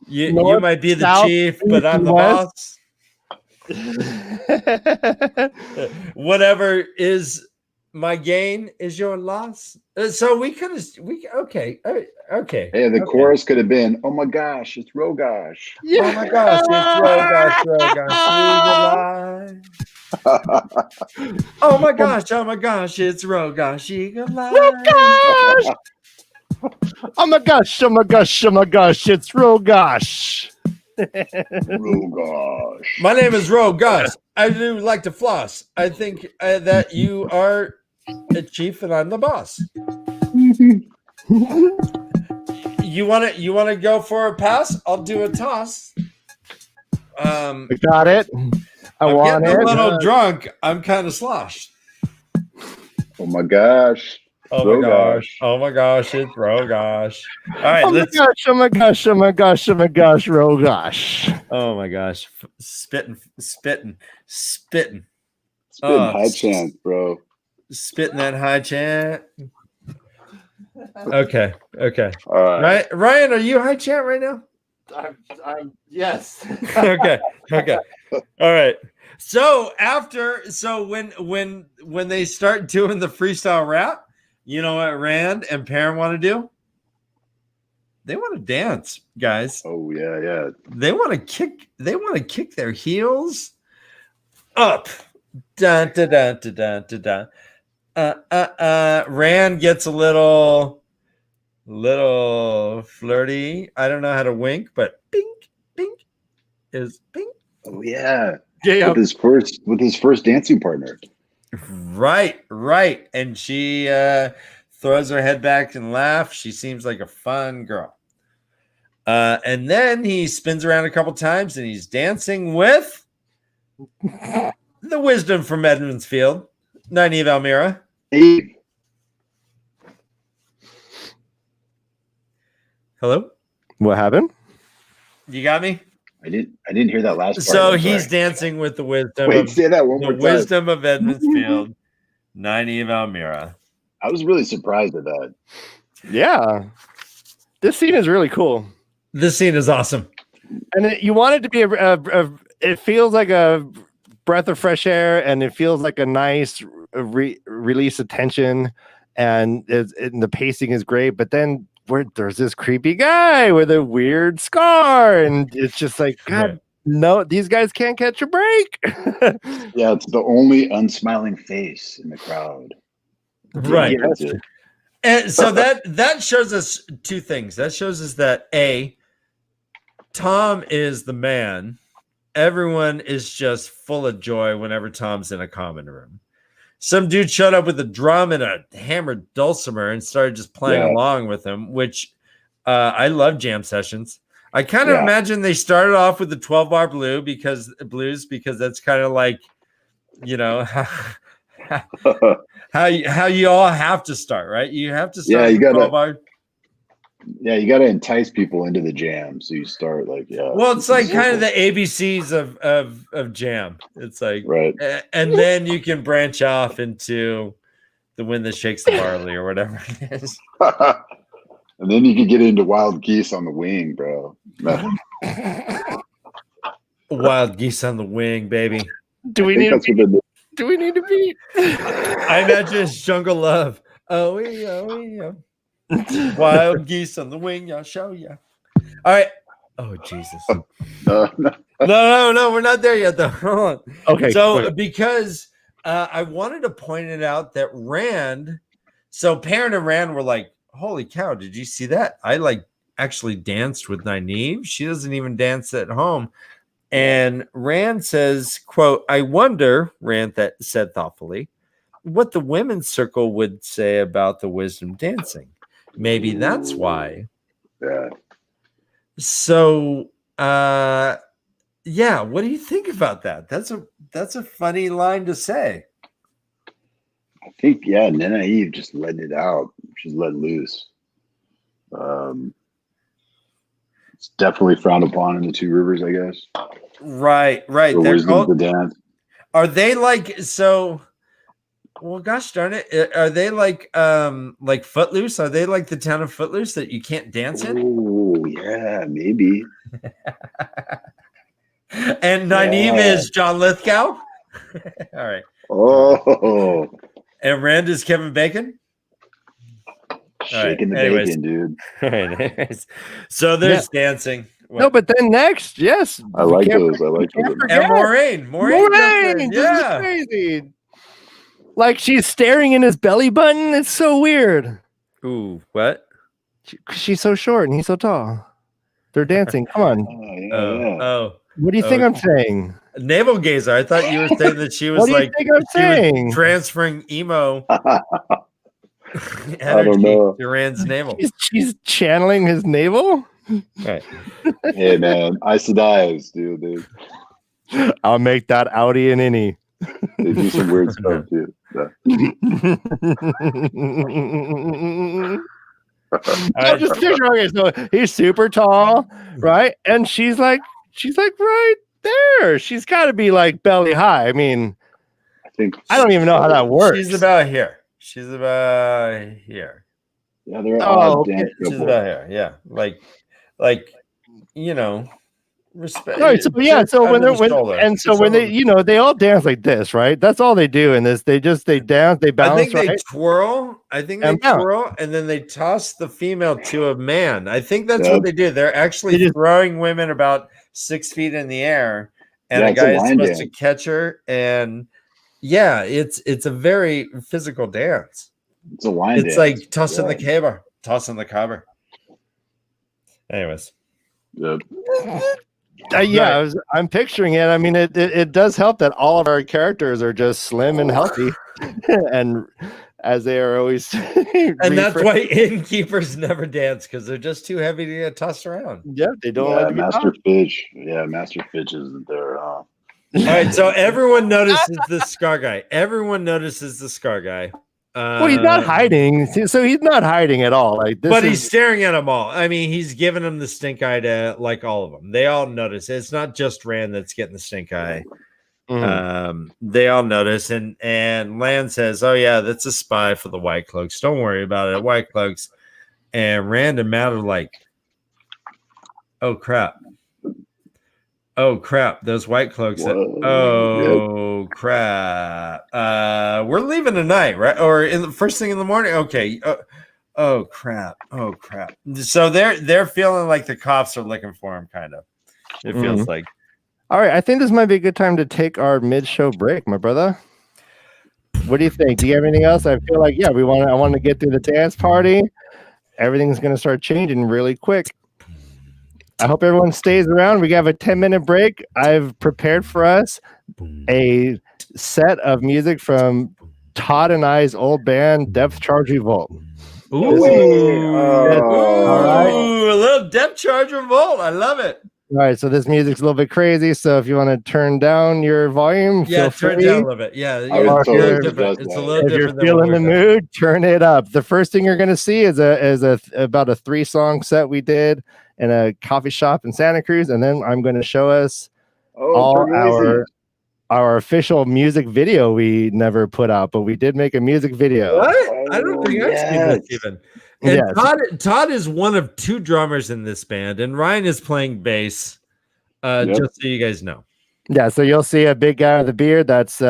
You North, might be the south, chief, but east, I'm the west. boss. Whatever is my gain is your loss. So we could have, okay. Hey, the chorus could have been, "Oh my gosh, it's Rogosh." Oh my gosh, it's Rogosh. Oh my gosh, it's Rogosh, eagle eye. Oh my gosh, it's Rogosh. Rogosh. My name is Rogosh. I do like to floss. I think that you are a chief and I'm the boss. You want to go for a pass? I'll do a toss. We got it. I'm want getting it. a little drunk. I'm kind of sloshed. Oh my gosh. Oh my gosh. Oh my gosh, it's Rogosh. All right, Oh my gosh, Rogosh. Oh my gosh. Spitting. Spitting high chant, bro. Spitting that high chant. Okay. All right. Ryan, are you high chant right now? I'm yes. Okay. All right. So when they start doing the freestyle rap, you know what Rand and Perrin want to do? They want to dance, guys. Oh yeah. They want to kick their heels up. Dun, dun, dun, dun, dun, dun, dun. Rand gets a little flirty. I don't know how to wink, but bink is bink. Oh yeah. Yeah. With his first dancing partner. Right. And she throws her head back and laughs. She seems like a fun girl. And then he spins around a couple times and he's dancing with the wisdom from Edmondsfield, Nynaeve Almira. Hey. Hello? What happened? You got me? I didn't hear that last part. So I'm he's sorry. dancing with the wisdom Wait, of say that one the more time. wisdom of Edmondsfield, Nynaeve Almira. I was really surprised at that. Yeah. This scene is really cool. This scene is awesome. And you want it to be it feels like a breath of fresh air, and it feels like a nice release of tension, and the pacing is great. But then there's this creepy guy with a weird scar, and it's just like, God, no, these guys can't catch a break. Yeah, it's the only unsmiling face in the crowd. Right. Yes. And so that shows us two things. That shows us that A, Tom is the man, everyone is just full of joy whenever Tom's in a common room. Some dude showed up with a drum and a hammered dulcimer and started just playing along with him, which I love jam sessions. I kind of imagine they started off with the 12-bar blues because that's kind of like, you know, how you all have to start, right? You have to start with 12-bar. Yeah, you got to entice people into the jam. So you start like, well, it's like kind of the ABCs of jam. It's like, right. And then you can branch off into the wind that shakes the barley or whatever it is. And then you can get into Wild Geese on the Wing, bro. Wild Geese on the Wing, baby. Do we need to be? I imagine it's Jungle Love. Oh, yeah. Wild geese on the wing, I'll show you. All right. Oh, Jesus. No, we're not there yet, though. Hold on. Okay. So, because I wanted to point it out that Rand, so Perrin and Rand were like, holy cow, did you see that? I like actually danced with Nynaeve. She doesn't even dance at home. And Rand says, quote, I wonder, Rand said thoughtfully, what the women's circle would say about the wisdom dancing. Maybe that's why. Yeah. So, what do you think about that? That's a funny line to say. I think, Nynaeve just letting it out. She's letting loose. It's definitely frowned upon in the Two Rivers, I guess. Right. The wisdom to dance. Are they like so? Well, gosh darn it! Are they like Footloose? Are they like the town of Footloose that you can't dance in? Oh, yeah, maybe. And Nynaeve is John Lithgow. All right. Oh. And Rand is Kevin Bacon. Shaking the bacon, dude. All right. So there's dancing. No, but then next, yes. I like those. And Moraine. Moraine. This is crazy. Like she's staring in his belly button. It's so weird. Ooh, what? She's so short and he's so tall. They're dancing. Come on. Oh. What do you think I'm saying? Navel gazer. I thought you were saying that she was what do you think I'm saying? Transferring emo energy I don't know. to Rand's navel. She's channeling his navel? Right. Hey, man. Isodives, dude. I'll make that outie and innie. They do some weird stuff, too. Just picture, okay, so he's super tall, right? And she's like right there. She's got to be like belly high. I mean, I don't even know how that works. She's about here. Yeah, they're all okay. She's about here. Yeah, like you know, respect. Right. So when they all dance like this, right? That's all they do in this. They dance, they bounce. I think they twirl. Twirl, and then they toss the female to a man. I think that's what they do. They're actually throwing women about 6 feet in the air, and a guy is supposed to catch her. And it's a very physical dance. It's a line dance. It's like tossing the cover. Anyways. Yep. I'm picturing it. I mean, it does help that all of our characters are just slim and healthy, and as they are always. And that's why innkeepers never dance, because they're just too heavy to get tossed around. Yeah, they don't like to Master Fitch. Yeah, Master Fitch isn't there. All right, so everyone notices the scar guy. Well, he's not hiding, so he's not hiding at all. Like, he's staring at them all. I mean, he's giving them the stink eye to like all of them. They all notice. It's not just Rand that's getting the stink eye. Mm-hmm. They all notice, and Lan says, "Oh yeah, that's a spy for the White Cloaks. Don't worry about it, White Cloaks." And Rand and Matt are like, "Oh crap! Those White Cloaks! Crap! We're leaving tonight, right? Or in the first thing in the morning? Okay. Oh crap! So they're feeling like the cops are looking for him, kind of. It feels like." All right, I think this might be a good time to take our mid-show break, my brother. What do you think? Do you have anything else? I feel like I want to get through the dance party. Everything's going to start changing really quick. I hope everyone stays around. We have a 10-minute break. I've prepared for us a set of music from Todd and I's old band, Depth Charge Revolt. Ooh, All right. a little depth charge revolt. I love it. All right, so this music's a little bit crazy. So if you want to turn down your volume, Yeah, feel turn free. down a little bit. Yeah, I would totally it's suggest different. It's a that. little If you're different than feeling what the we're doing. mood, turn it up. The first thing you're going to see is about a 3-song set we did in a coffee shop in Santa Cruz, and then I'm going to show us all turn it easy. our official music video we never put out, but we did make a music video. What? I don't think I've seen this even. And Yes. Todd is one of 2 drummers in this band, and Ryan is playing bass. Just so you guys know. Yeah, so you'll see a big guy with a beard. That's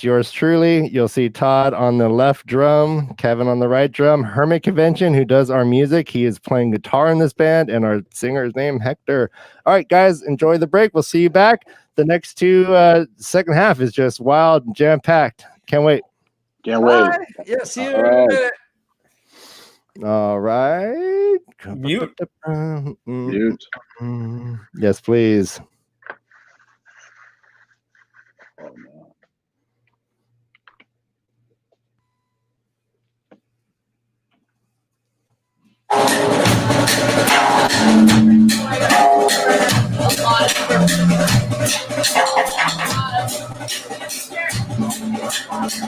yours truly. You'll see Todd on the left drum, Kevin on the right drum. Hermit Convention, who does our music, he is playing guitar in this band, and our singer is named Hector. All right, guys, enjoy the break. We'll see you back. The next 2 second half is just wild and jam packed. Can't wait. Can't wait. Yeah, see you in a minute. All right. Mute. Mute. Yes, please. Oh,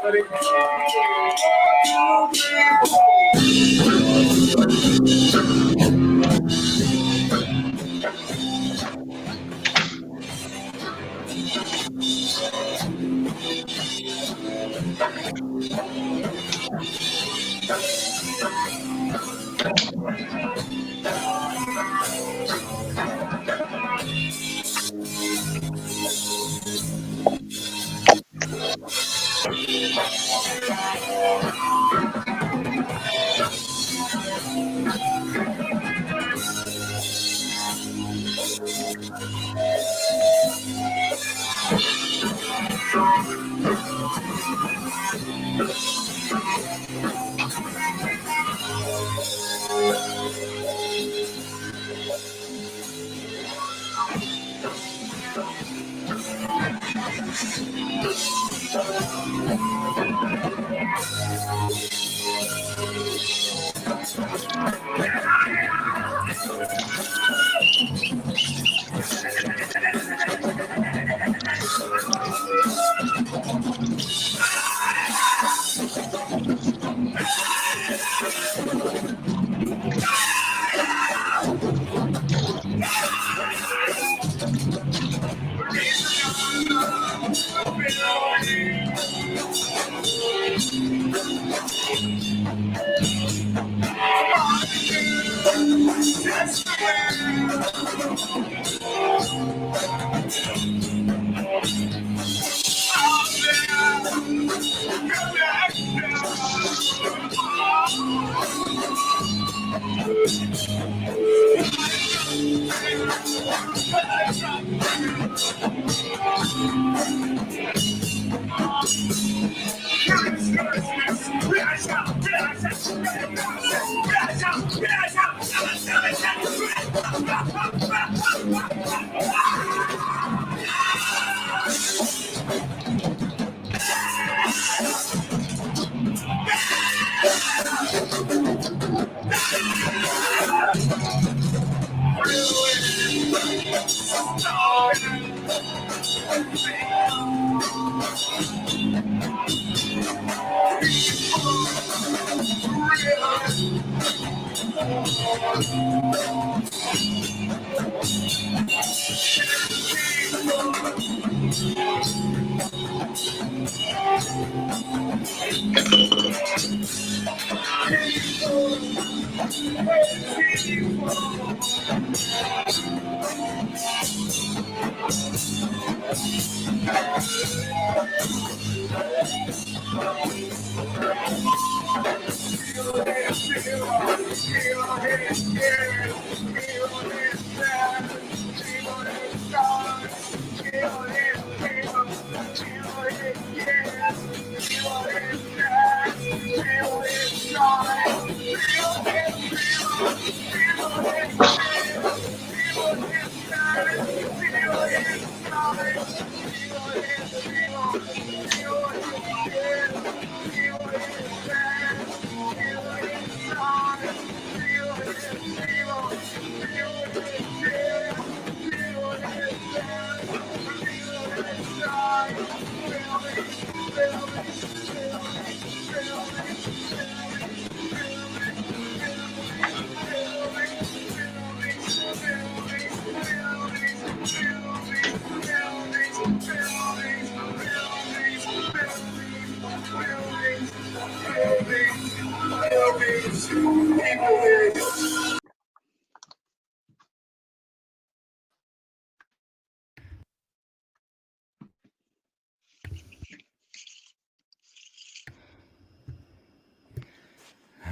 no.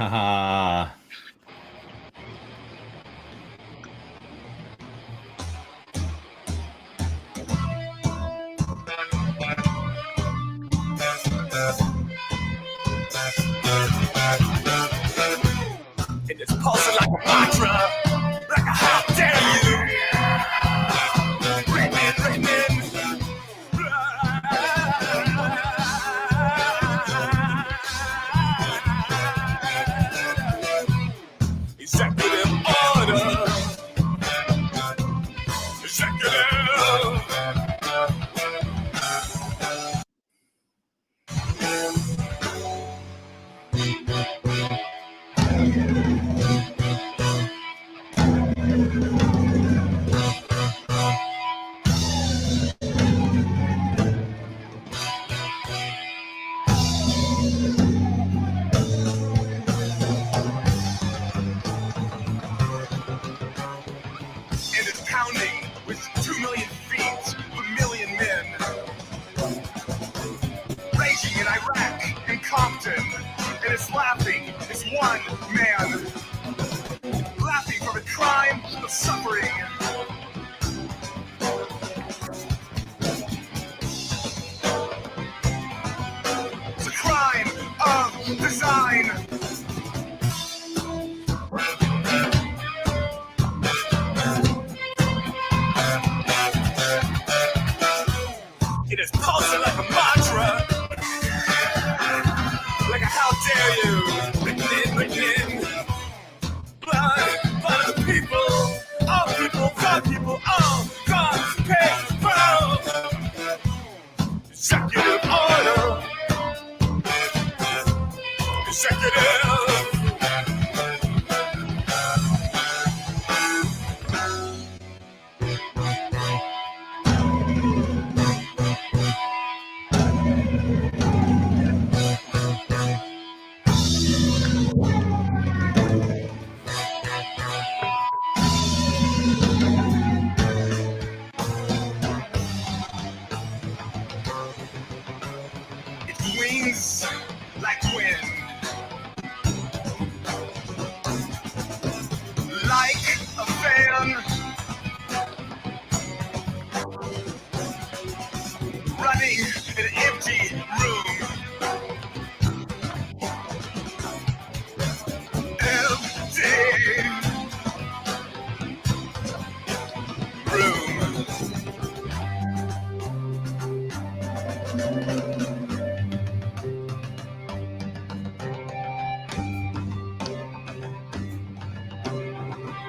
Haha. It is pulsing like a mantra, like a how dare you! Raymond. And it's pounding with 2 million feet, a million men. Raging in Iraq and Compton. And it's laughing, it's one man. Laughing from a crime of suffering. It's a crime of design. It is pulsing like a mantra. Like a how dare you. Again. Blood of the people. All people, all God's people. Executive order. Executive. Its wings like wind. Like a fan. Running an empty room. Empty room.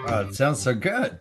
Oh, it sounds so good.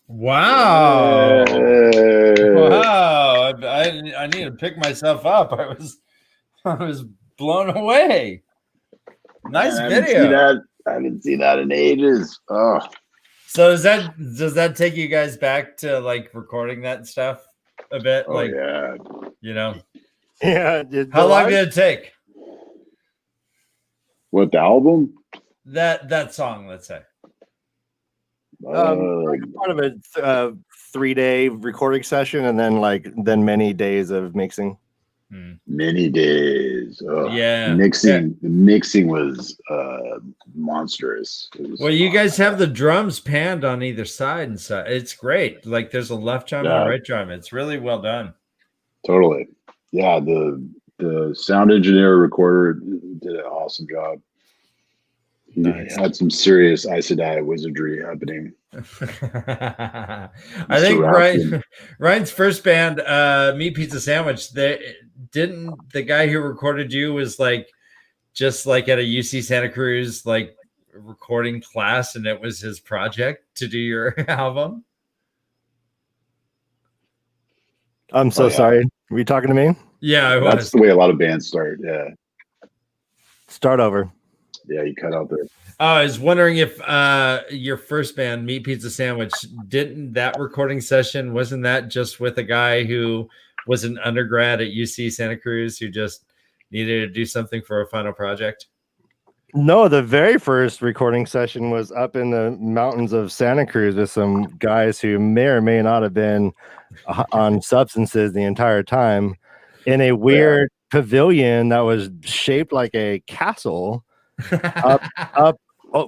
Wow. Wow. I need to pick myself up. I was blown away. Nice video. I haven't seen that in ages. Oh, So does that take you guys back to like recording that stuff a bit? oh Like, yeah. you know, Yeah. how long did it take? What, the album? That song, let's say. Part of a 3-day recording session, and then many days of mixing. Many days. Oh, Yeah. The mixing was monstrous. It was Well, you fun. guys have the drums panned on either side and so it's great. Like there's a left drum and a right drum. It's really well done. Totally. Yeah, the sound engineer recorder did an awesome job. He Nice. had some serious Aes Sedai wizardry happening. I think Ryan's first band, Meat Pizza Sandwich, the guy who recorded you was like just like at a UC Santa Cruz like recording class, and it was his project to do your album. I'm so sorry. Were you talking to me? Yeah, I That's was. the way a lot of bands start. Yeah. Start over. Yeah, you cut out the. I was wondering if your first band, Meat Pizza Sandwich, didn't that recording session, wasn't that just with a guy who was an undergrad at UC Santa Cruz who just needed to do something for a final project? No, the very first recording session was up in the mountains of Santa Cruz with some guys who may or may not have been on substances the entire time in a weird pavilion that was shaped like a castle up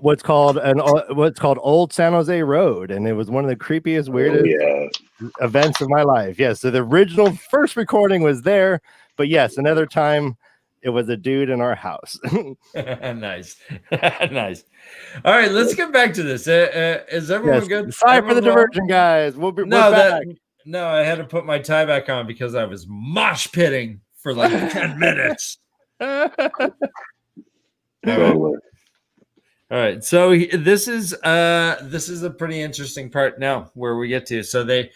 what's called Old San Jose Road, and it was one of the creepiest, weirdest events of my life. Yes, so the original first recording was there, but yes, another time It was a dude in our house. Nice. Nice. All right, let's get back to this. Is everyone good? Sorry for the Everyone well? diversion, guys. We're No, back. no, I had to put my tie back on because I was mosh pitting for like 10 minutes. Totally. All right, so this is a pretty interesting part now where we get to. So they're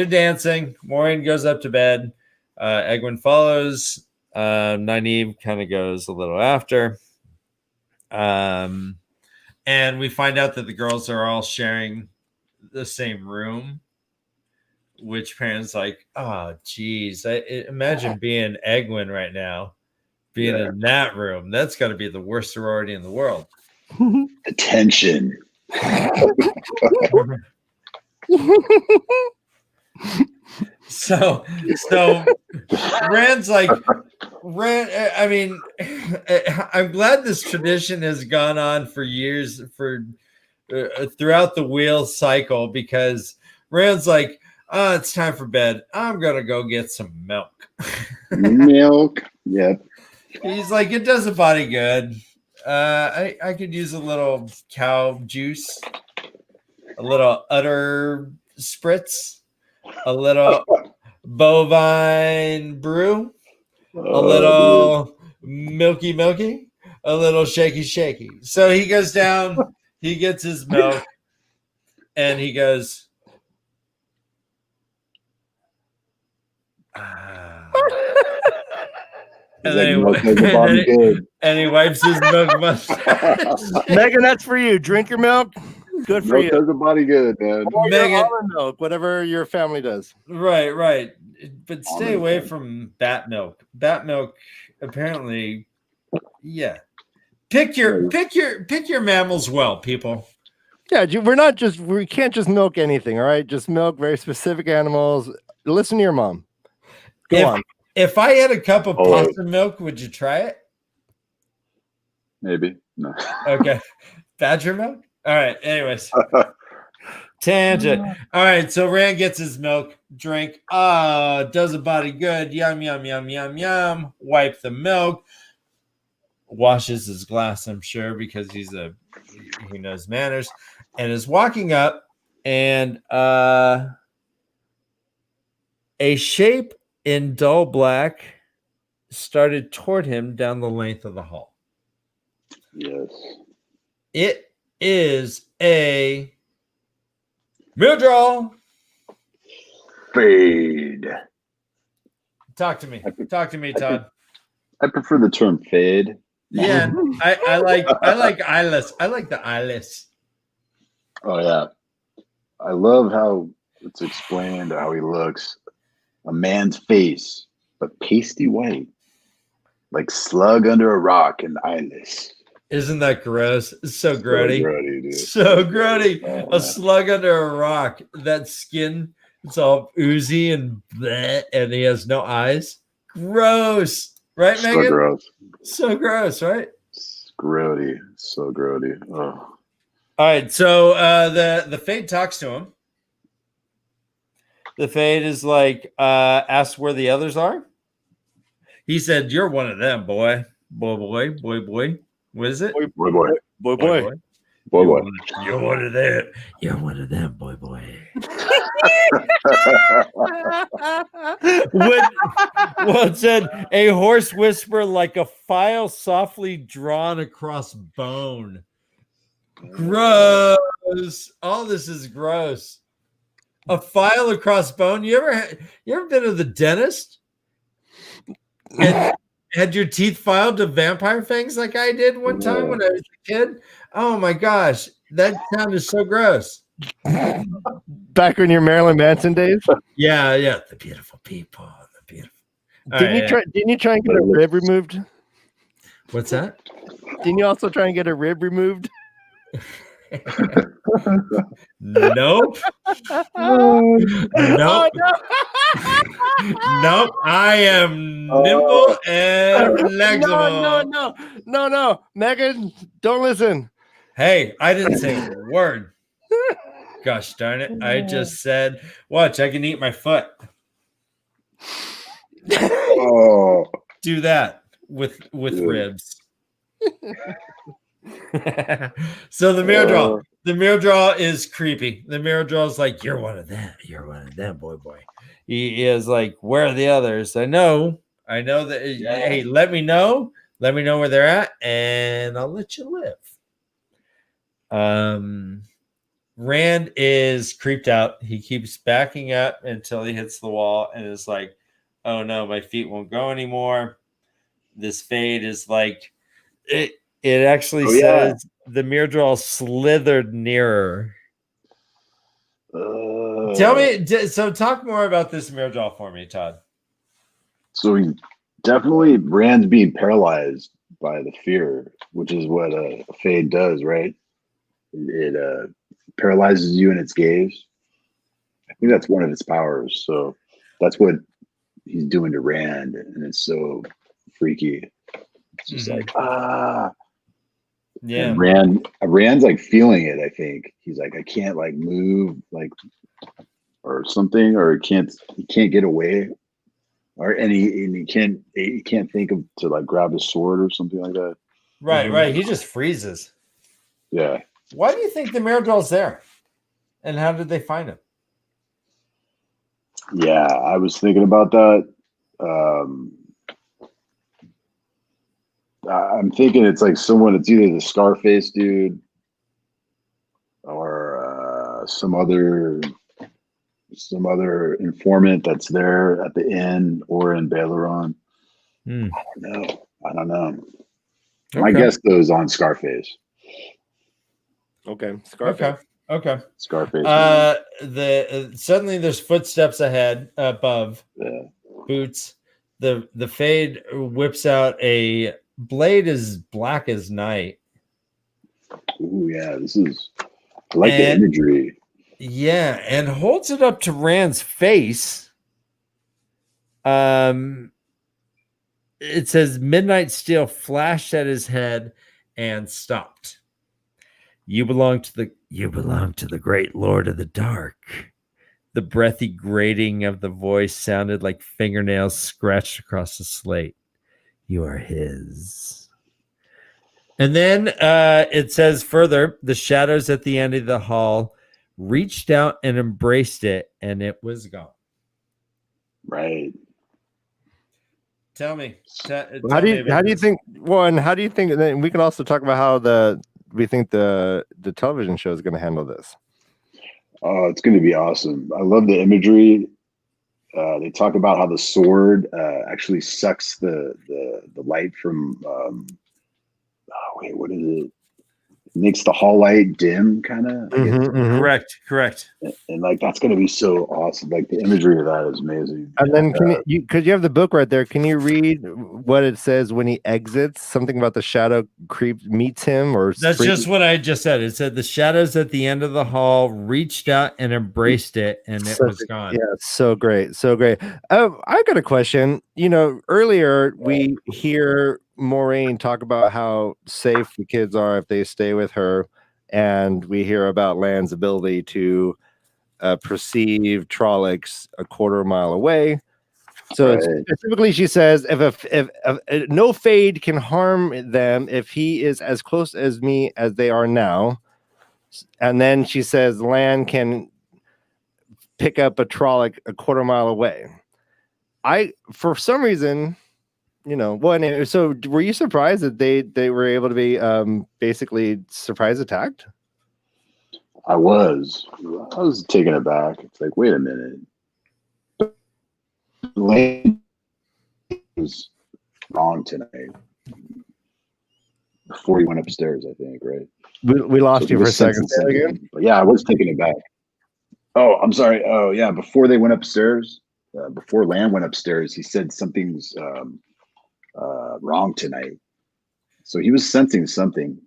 dancing. Maureen goes up to bed. Egwin follows. Nynaeve kind of goes a little after. And we find out that the girls are all sharing the same room, which parents like, oh, geez. Imagine being Egwin right now, being in that room. That's got to be the worst sorority in the world. Attention. So Rand's like, I mean, I'm glad this tradition has gone on for years, throughout the wheel cycle, because Rand's like, oh, it's time for bed. I'm gonna go get some milk. Milk. Yep. He's like, it does a body good. I could use a little cow juice, a little udder spritz, a little bovine brew, a little milky, a little shaky. So he goes down, he gets his milk, and he goes, and he wipes his milk mustache. Megan, that's for you. Drink your milk. Good for milk you. does the body good, man. Or Megan, your almond milk, whatever your family does. Right. But stay Almond away milk. from bat milk. Bat milk, apparently, yeah. Pick your mammals well, people. Yeah, we can't just milk anything, all right? Just milk very specific animals. Listen to your mom. Go on. If I had a cup of pasta milk, would you try it? Maybe. No. Okay. Badger milk? All right. Anyways. Tangent. All right. So Rand gets his milk. Drink. Does a body good. Yum. Wipe the milk. Washes his glass, I'm sure, because he knows manners. And is walking up, and a shape in dull black started toward him down the length of the hall. Yes. It is a Mildral. Fade. Talk to me, Todd. I prefer the term fade. Yeah, I like eyeless. I like the eyeless. Oh yeah. I love how it's explained how he looks. A man's face, but pasty white, like slug under a rock and eyeless. Isn't that gross? It's so grody. So grody, dude. So grody. Oh, a slug under a rock. That skin, it's all oozy and bleh, and he has no eyes. Gross. Right, so Megan? Gross. So gross, right? Grody. So grody. Oh. All right. So the Fade talks to him. The Fade is like, asks where the others are. He said, "You're one of them, boy. Boy. What is it? Boy. Boy. You're one of them. You're one of them, boy. What said a hoarse whisper like a file softly drawn across bone. Gross. All this is gross. A file across bone. You ever been to the dentist? And had your teeth filed to vampire fangs like I did one time when I was a kid? Oh my gosh, that sounded so gross. Back in your Marilyn Manson days? Yeah. The beautiful people. The beautiful. Didn't you try and get a rib removed? What's that? Didn't you also try and get a rib removed? Nope. Oh, no. Nope. I am nimble and flexible. No. Megan, don't listen. Hey, I didn't say a word. Gosh darn it. I just said, watch, I can eat my foot. Oh. Do that. with Dude. ribs. So the mirror draw is creepy. The mirror draw is like, you're one of them, boy. He is like, where are the others? I know that. Hey, let me know where they're at, and I'll let you live. Rand is creeped out. He keeps backing up until he hits the wall and is like, oh no, my feet won't go anymore. This fade is like it actually says the mirror draw slithered nearer. Tell me, so talk more about this mirror draw for me, Todd. So he definitely, Rand's being paralyzed by the fear, which is what a fade does, right? It paralyzes you in its gaze. I think that's one of its powers. So that's what he's doing to Rand, and it's so freaky. It's just like, yeah. And Rand's like feeling it. I think he's like, I can't like move, like, or something, or he can't get away, and he can't think of to like grab his sword or something like that. Right. He just freezes. Yeah. Why do you think the mirror draw's there? And how did they find him? Yeah, I was thinking about that. I'm thinking it's like someone. It's either the Scarface dude or some other informant that's there at the inn or in Baileron. I don't know. Okay. My guess goes on Scarface. Okay, Scarface. Okay. Scarface. Suddenly there's footsteps ahead above. Yeah. Boots. The fade whips out a blade as black as night. Ooh, yeah, I like the imagery. Yeah, and holds it up to Rand's face. It says midnight steel flashed at his head and stopped. You belong to the great Lord of the Dark. The breathy grating of the voice sounded like fingernails scratched across the slate. You are his. And then it says further, the shadows at the end of the hall reached out and embraced it, and it was gone. Right. Tell me. How do you think? One, how do you think? And then we can also talk about how we think the television show is going to handle this. Oh, it's going to be awesome. I love the imagery. They talk about how the sword actually sucks the light from. What is it? It makes the hall light dim, kind of. Correct. And like that's going to be so awesome. Like the imagery of that is amazing. And then because you have the book right there, can you read what it says when he exits? Something about the shadow meets him, or that's just what I just said. It said the shadows at the end of the hall reached out and embraced it, and it was gone. Yeah, so great. I got a question. Earlier we hear Maureen talk about how safe the kids are if they stay with her, and we hear about Land's ability to perceive Trollocs a quarter mile away. So specifically, she says, if no fade can harm them if he is as close as me as they are now. And then she says Land can pick up a Trolloc a quarter mile away. For some reason, so were you surprised that they were able to be basically surprise attacked? I was taken aback. It's like, wait a minute. Lane was wrong tonight. Before he went upstairs, I think, right? We lost you for a second. But yeah, I was taken aback. Oh, I'm sorry. Oh, yeah. Before they went upstairs, before Land went upstairs, he said something's wrong tonight. So he was sensing something.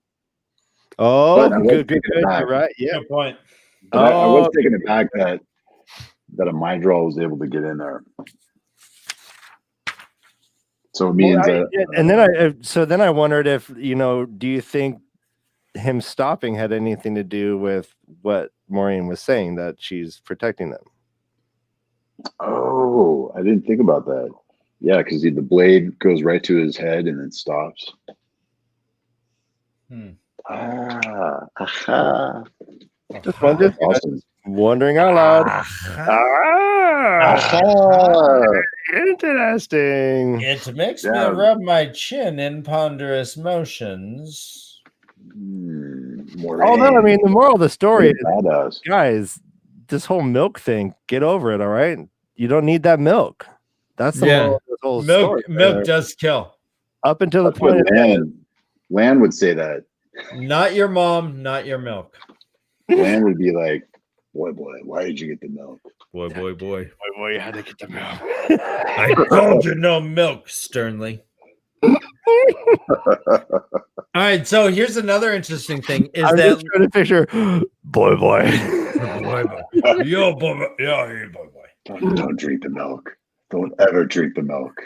Oh, good. You're right. Yeah. Good point. But I was taken aback that a mind draw was able to get in there. So it means then I wondered if, do you think him stopping had anything to do with what Maureen was saying, that she's protecting them? Oh, I didn't think about that. Yeah, because the blade goes right to his head and then stops. Ah, aha. Just Awesome. wondering out loud. Aha. Interesting. It makes me Yeah. rub my chin in ponderous motions. Oh no, I mean the moral of the story is, badass. guys, this whole milk thing, get over it, all right? You don't need that milk. That's the moral of this whole story. Milk does kill. Up until the That's what point Lan would say that. Not your mom, not your milk. Lan would be like, boy, why did you get the milk? Boy. Boy, you had to get the milk. I told you no milk, sternly. All right, so here's another interesting thing: is I'm that just trying to picture, boy. yo, boy, yeah, boy. Don't drink the milk. Don't ever drink the milk.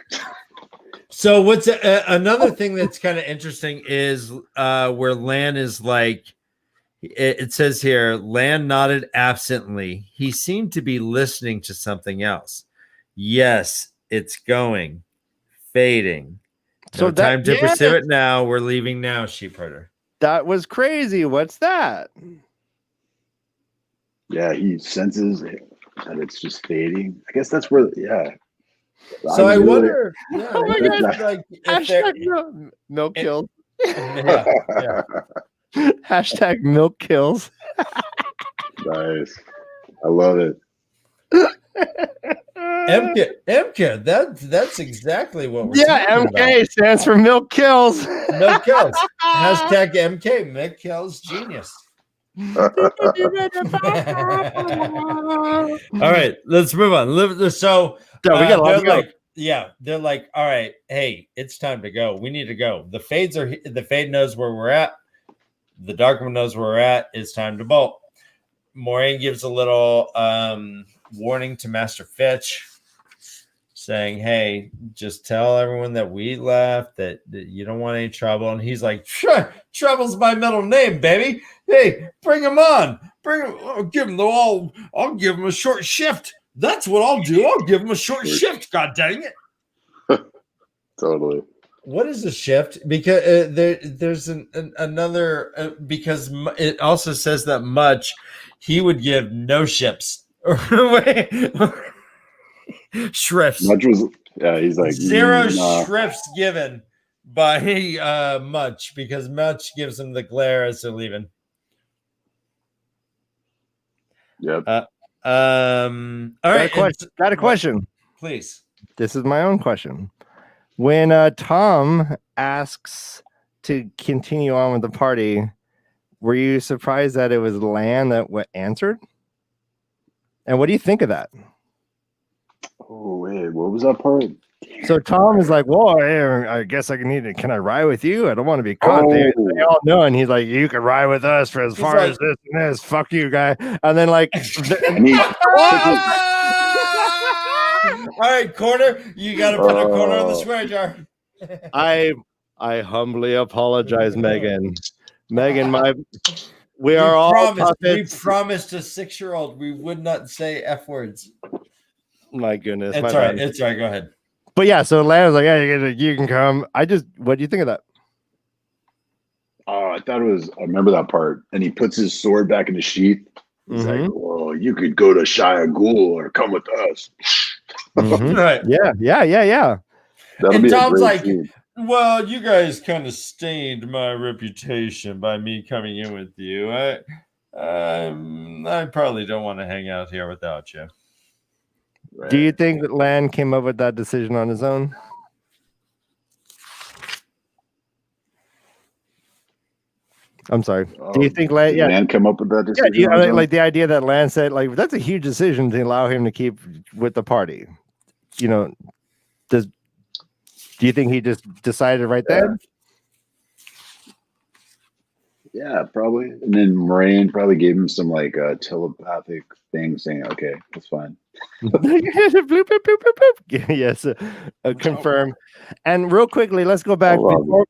So what's another thing that's kind of interesting is where Lan is like, it says here, Lan nodded absently. He seemed to be listening to something else. Yes, it's going, fading. No time to pursue it now. We're leaving now, sheepherder. That was crazy. What's that? Yeah, he senses that it's just fading. I guess that's where, yeah. So I wonder, yeah, Oh my God. like Hashtag milk kills. yeah. Hashtag milk kills. Nice. I love it. MK, that's exactly what we're talking MK about. stands for milk kills. Milk kills. Hashtag MK, milk kills genius. All right, let's move on. So we got a lot to go. They're like, all right, hey, it's time to go. We need to go. The fade knows where we're at. The dark one knows where we're at. It's time to bolt. Moraine gives a little warning to Master Fitch, saying, hey, just tell everyone that we left, that you don't want any trouble. And he's like, sure, trouble's my middle name, baby. Hey, bring him on. Bring him. I'll give him a short shift. That's what I'll do. I'll give him a short shift. God dang it. Totally. What is a shift? Because there's another, because it also says that much he would give no ships. Shrifts. Much was, yeah, he's like zero shrifts given by Much, because Much gives him the glare as they're leaving. Yep. All right. Got a question. Please. This is my own question. When Tom asks to continue on with the party, were you surprised that it was Lan that answered? And what do you think of that? Oh, wait, what was that part? So Tom is like, well, I guess can I ride with you? I don't want to be caught. Oh. They all know. And he's like, you can ride with us for as far as this and this. Fuck you, guy. And then like, all right, corner. You got to put a corner on the swear jar. I humbly apologize, Megan. Megan, we are all puppets. We promised a 6-year-old we would not say F words. My goodness. It's all right. It's all right. Go ahead. But yeah, so Lan was like, hey, you can come. What do you think of that? Oh, I remember that part. And he puts his sword back in the sheath. He's like, well, you could go to Shia Ghul or come with us. Right. Yeah. And Tom's like, well, you guys kind of stained my reputation by me coming in with you. I probably don't want to hang out here without you. Right. Do you think that Lan came up with that decision on his own? I'm sorry. Do you think Lan come up with that decision? Yeah, like the idea that Lan said, like, that's a huge decision to allow him to keep with the party. You know, do you think he just decided right then? Yeah, probably. And then Moraine probably gave him some like telepathic thing saying, okay, that's fine. Bloop, bloop, bloop, bloop. Yes, confirm. And real quickly, let's go back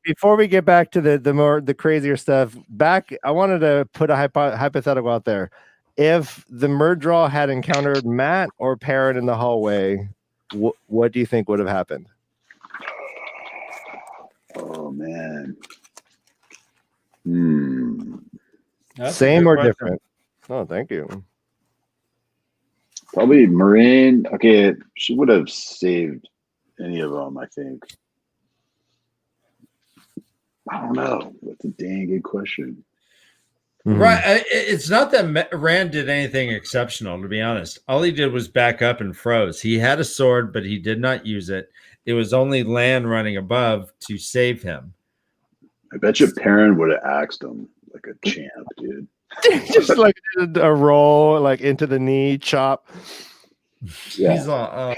before we get back to the crazier stuff. I wanted to put a hypothetical out there. If the Murdraw had encountered Matt or Perrin in the hallway, what do you think would have happened? Oh man. That's a Same good or question. different? Oh, thank you. Probably Moraine. Okay, she would have saved any of them, I think. I don't know. That's a dang good question. Right. It's not that Rand did anything exceptional, to be honest. All he did was back up and froze. He had a sword, but he did not use it. It was only Lan running above to save him. I bet you Perrin would have axed him like a champ, dude. Just like a roll, like into the knee, chop. Yeah. He's all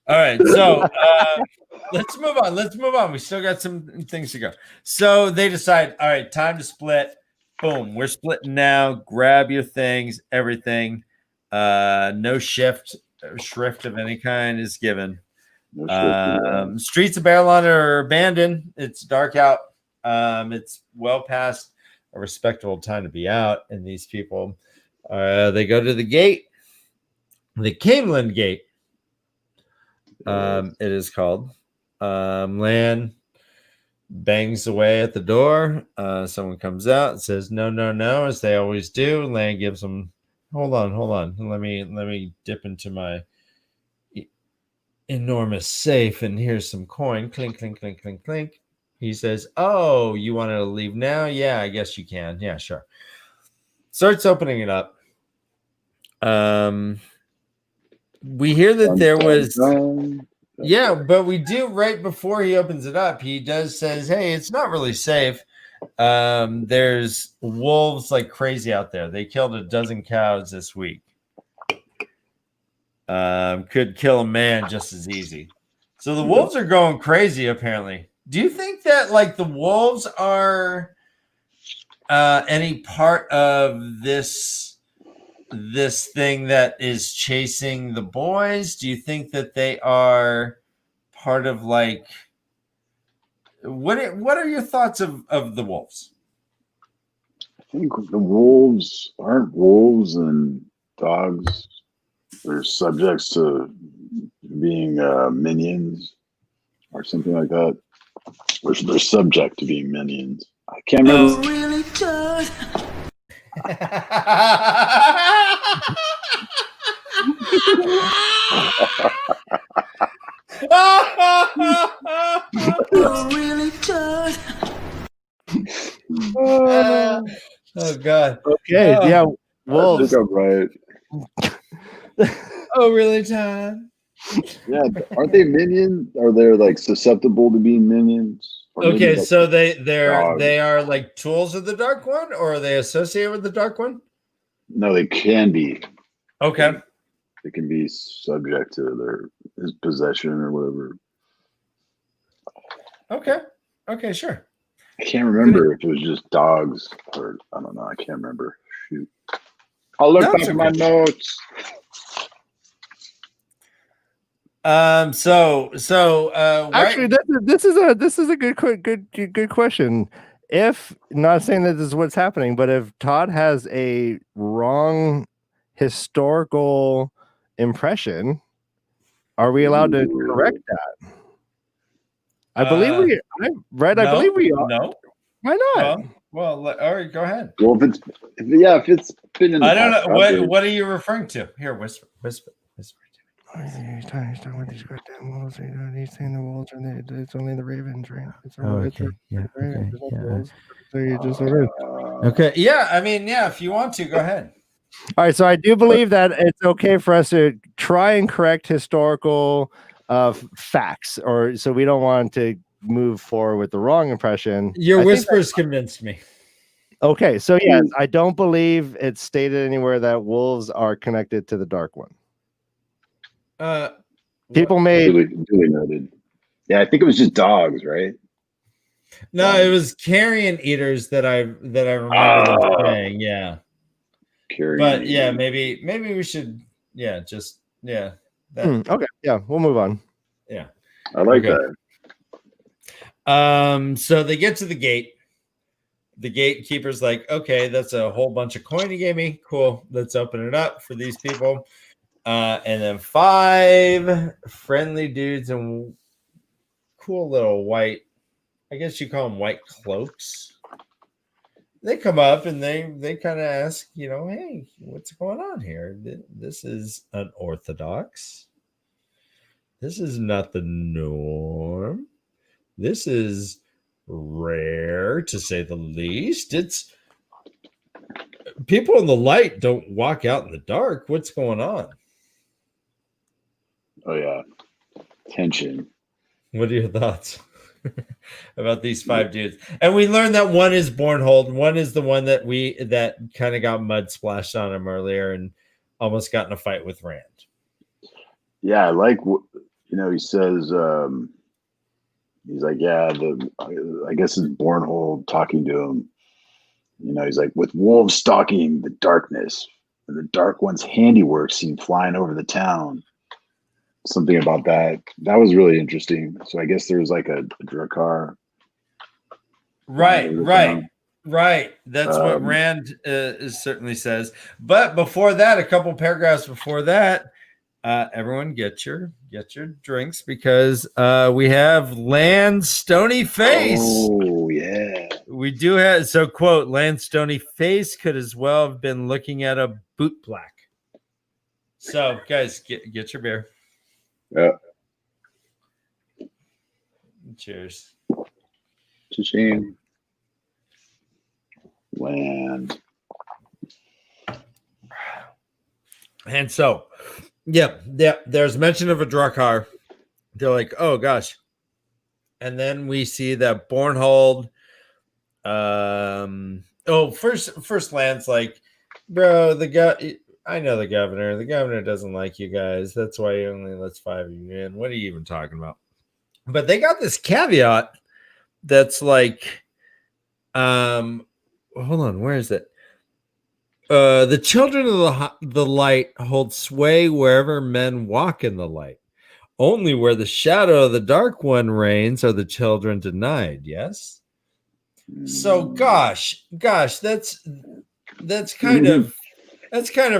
right. So let's move on. Let's move on. We still got some things to go. So they decide, all right, time to split. Boom. We're splitting now. Grab your things, everything. No shrift of any kind is given. Streets of Barelon are abandoned. It's dark out. It's well past a respectable time to be out. And these people, they go to the gate, the Camelin Gate. It is called. Lan bangs away at the door. Someone comes out and says, "No, no, no," as they always do. Lan gives them, hold on. Let me dip into my enormous safe, and here's some coin. Clink, clink, clink, clink, clink. He says, "Oh, you want to leave now? Yeah, I guess you can. Yeah, sure." Starts opening it up. We hear that there was, yeah, but we do right before he opens it up. He says, "Hey, it's not really safe. There's wolves like crazy out there. They killed a dozen cows this week. Could kill a man just as easy." So the wolves are going crazy, apparently. Do you think that like the wolves are any part of this thing that is chasing the boys? Do you think that they are part of like what are your thoughts of the wolves? I think the wolves aren't wolves and dogs. They're subjects to being minions or something like that. Or they're subject to being minions. I can't remember. Really does. Really does. Oh God. Okay, yeah, I wolves. think I'm right. Oh, really, Todd? Yeah, aren't they minions? Are they like susceptible to being minions? Or maybe Okay, that's so dogs. they are like tools of the Dark One, or are they associated with the Dark One? No, they can be. Okay. They can be subject to his possession or whatever. Okay, sure. I can't remember if it was just dogs or I don't know. I can't remember. Shoot. I'll look back at my notes. Actually, this is a good question. If not saying that this is what's happening, but if Todd has a wrong historical impression, are we allowed to correct that? I believe we are. No. Why not? Well, all right, go ahead. Well, if it's been in the I don't past, know what are you referring to? Here, whisper. He's talking about these goddamn wolves. He's saying the wolves are it's only the ravens, right? So you just Okay. Yeah, I mean, yeah, if you want to, go ahead. All right, so I do believe that it's okay for us to try and correct historical facts, or so we don't want to move forward with the wrong impression. Your whispers convinced me. Okay, so yes, I don't believe it's stated anywhere that wolves are connected to the Dark One. People may duly noted. Yeah, I think it was just dogs, right? No, it was carrion eaters that I remember them saying. Yeah. But yeah, maybe we should. Yeah, just yeah. Okay, yeah, we'll move on. Yeah, I like that. So they get to the gate. the gatekeeper's like, okay, that's a whole bunch of coin you gave me. Cool. Let's open it up for these people. And then 5 friendly dudes in cool little white, I guess you call them white cloaks. They come up and they kind of ask, hey, what's going on here? This is unorthodox. This is not the norm. This is rare, to say the least. It's people in the light don't walk out in the dark. What's going on? Oh yeah, tension. What are your thoughts about these 5 dudes? And we learned that one is Bornhold. One is the one that kind of got mud splashed on him earlier and almost got in a fight with Rand. Yeah, I like he says. He's like, yeah, I guess it's Bornhold talking to him. He's like, with wolves stalking the darkness, and the Dark One's handiwork seen flying over the town. Something about that. That was really interesting. So I guess there's like a Drakkar. Right. That's what Rand certainly says. But before that, a couple paragraphs before that, everyone get your drinks because we have Land's stony face. Oh yeah, we do have. So quote, Land's stony face could as well have been looking at a boot black. So guys, get your beer. Yeah. Cheers. Cha-ching. Land. And so, yeah, there's mention of a Drakkar. They're like, oh gosh. And then we see that Bornhold. First Land's like, bro, I know the governor. The governor doesn't like you guys. That's why he only lets 5 of you in. What are you even talking about? But they got this caveat that's like, hold on, where is it? The children of the light hold sway wherever men walk in the light. Only where the shadow of the Dark One reigns are the children denied. Yes. So, gosh, that's kind of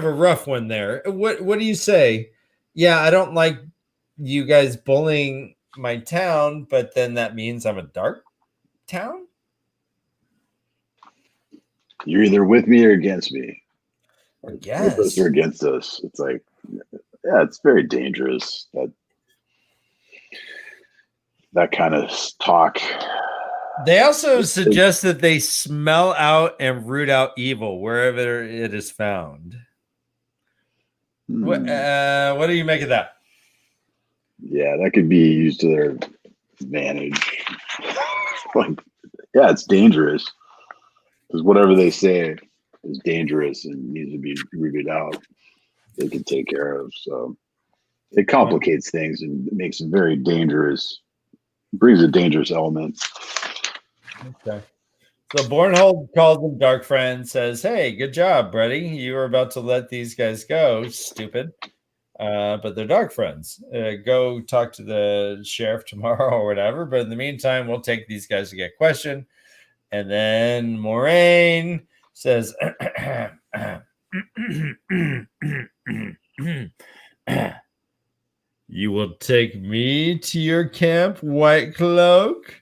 a rough one there. What do you say? Yeah, I don't like you guys bullying my town, but then that means I'm a dark town? You're either with me or against me. Yes. With us or against us. It's like, yeah, it's very dangerous. That kind of talk. They also suggest that they smell out and root out evil wherever it is found. What do you make of that? Yeah, that could be used to their advantage. Like, yeah, it's dangerous because whatever they say is dangerous and needs to be rooted out. They can take care of. So it complicates things and makes it very dangerous. Brings a dangerous element. Okay. So Bornhold calls him Dark Friend, says, hey, good job, Brady. You were about to let these guys go, stupid. But they're Dark Friends. Go talk to the sheriff tomorrow or whatever. But in the meantime, we'll take these guys to get questioned. And then Moraine says, you will take me to your camp, White Cloak?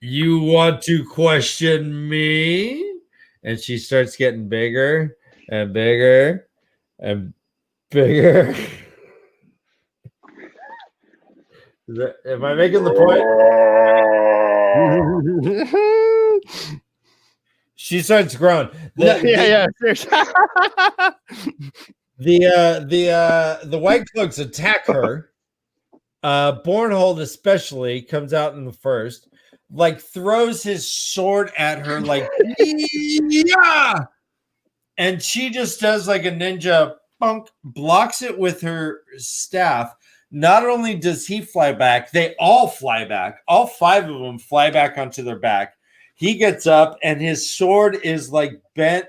You want to question me? And she starts getting bigger and bigger and bigger. Am I making the point? She starts growing. The White Cloaks attack her. Bornhold especially comes out in the first, like throws his sword at her, like yeah, and she just does like a ninja bunk, blocks it with her staff. Not only does he fly back, they all fly back. All 5 of them fly back onto their back. He gets up and his sword is like bent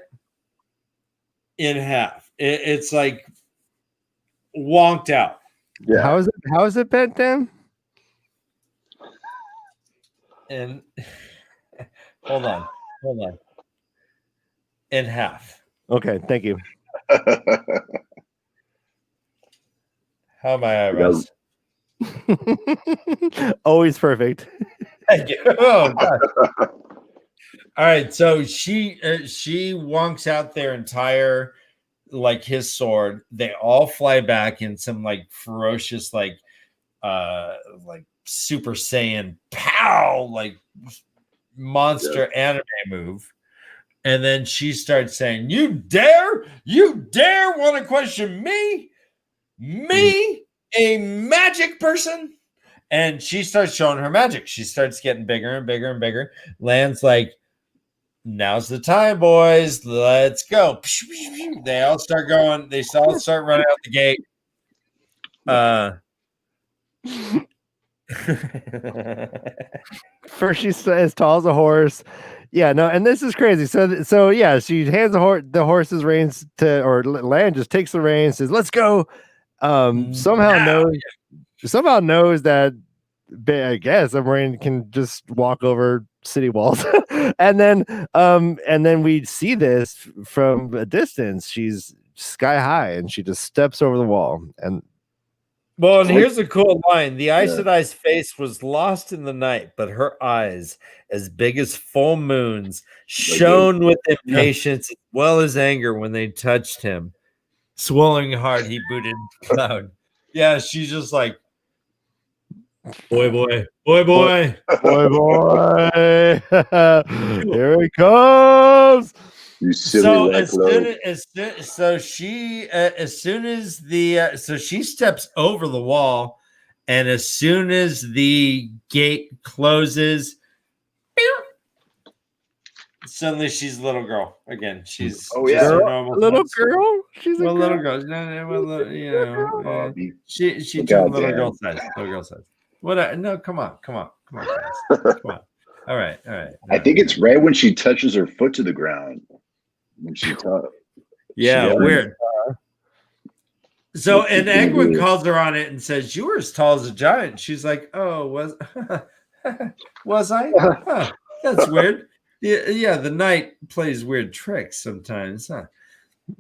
in half. It's like wonked out. Yeah. How is it bent then? And hold on. Hold on. In half. Okay, thank you. How am I eyebrows? Always perfect. Thank you. Oh, God. All right, so she wonks out their entire, like, his sword. They all fly back in some like ferocious like Super Saiyan pow, like monster anime move. And then she starts saying, you dare want to question me, a magic person? And she starts showing her magic. She starts getting bigger and bigger and bigger. Land's like, now's the time, boys. Let's go. They all start going. They all start running out the gate. First, she's as tall as a horse. Yeah, no, and this is crazy. So yeah, she hands the horse's reins to, or Land just takes the reins, says, "Let's go." Somehow knows that, I guess, a Marine can just walk over city walls, and then we see this from a distance. She's sky high, and she just steps over the wall. And well, and here's a cool line: the Aes Sedai's face was lost in the night, but her eyes, as big as full moons, shone with impatience as well as anger when they touched him. Swallowing hard, he booted Cloud. Yeah, she's just like, boy. Here he comes. You silly So she steps over the wall, and as soon as the gate closes, suddenly she's a little girl again. She's Oh, yeah. her normal Little size. girl. She's a Well, little girl. girl. You know, she took God little damn. girl size. Little girl size. What? No, come on, guys. Come on. All right. I think it's right when she touches her foot to the ground. When she Yeah, she weird. So, and Egwin calls her on it and says, "You were as tall as a giant." She's like, "Oh, was I? Huh, that's weird." Yeah, the night plays weird tricks sometimes, huh?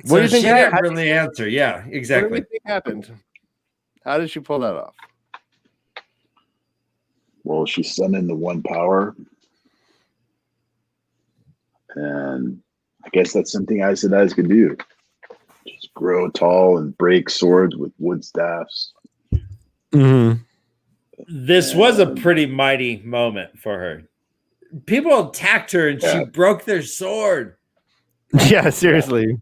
What do you think? She didn't really answer. Yeah, exactly. What do you think happened? How did she pull that off? Well, she summoned the one power, and I guess that's something Aes Sedai can do. Just grow tall and break swords with wood staffs. Mm-hmm. This was a pretty mighty moment for her. People attacked her and she broke their sword. Yeah, seriously.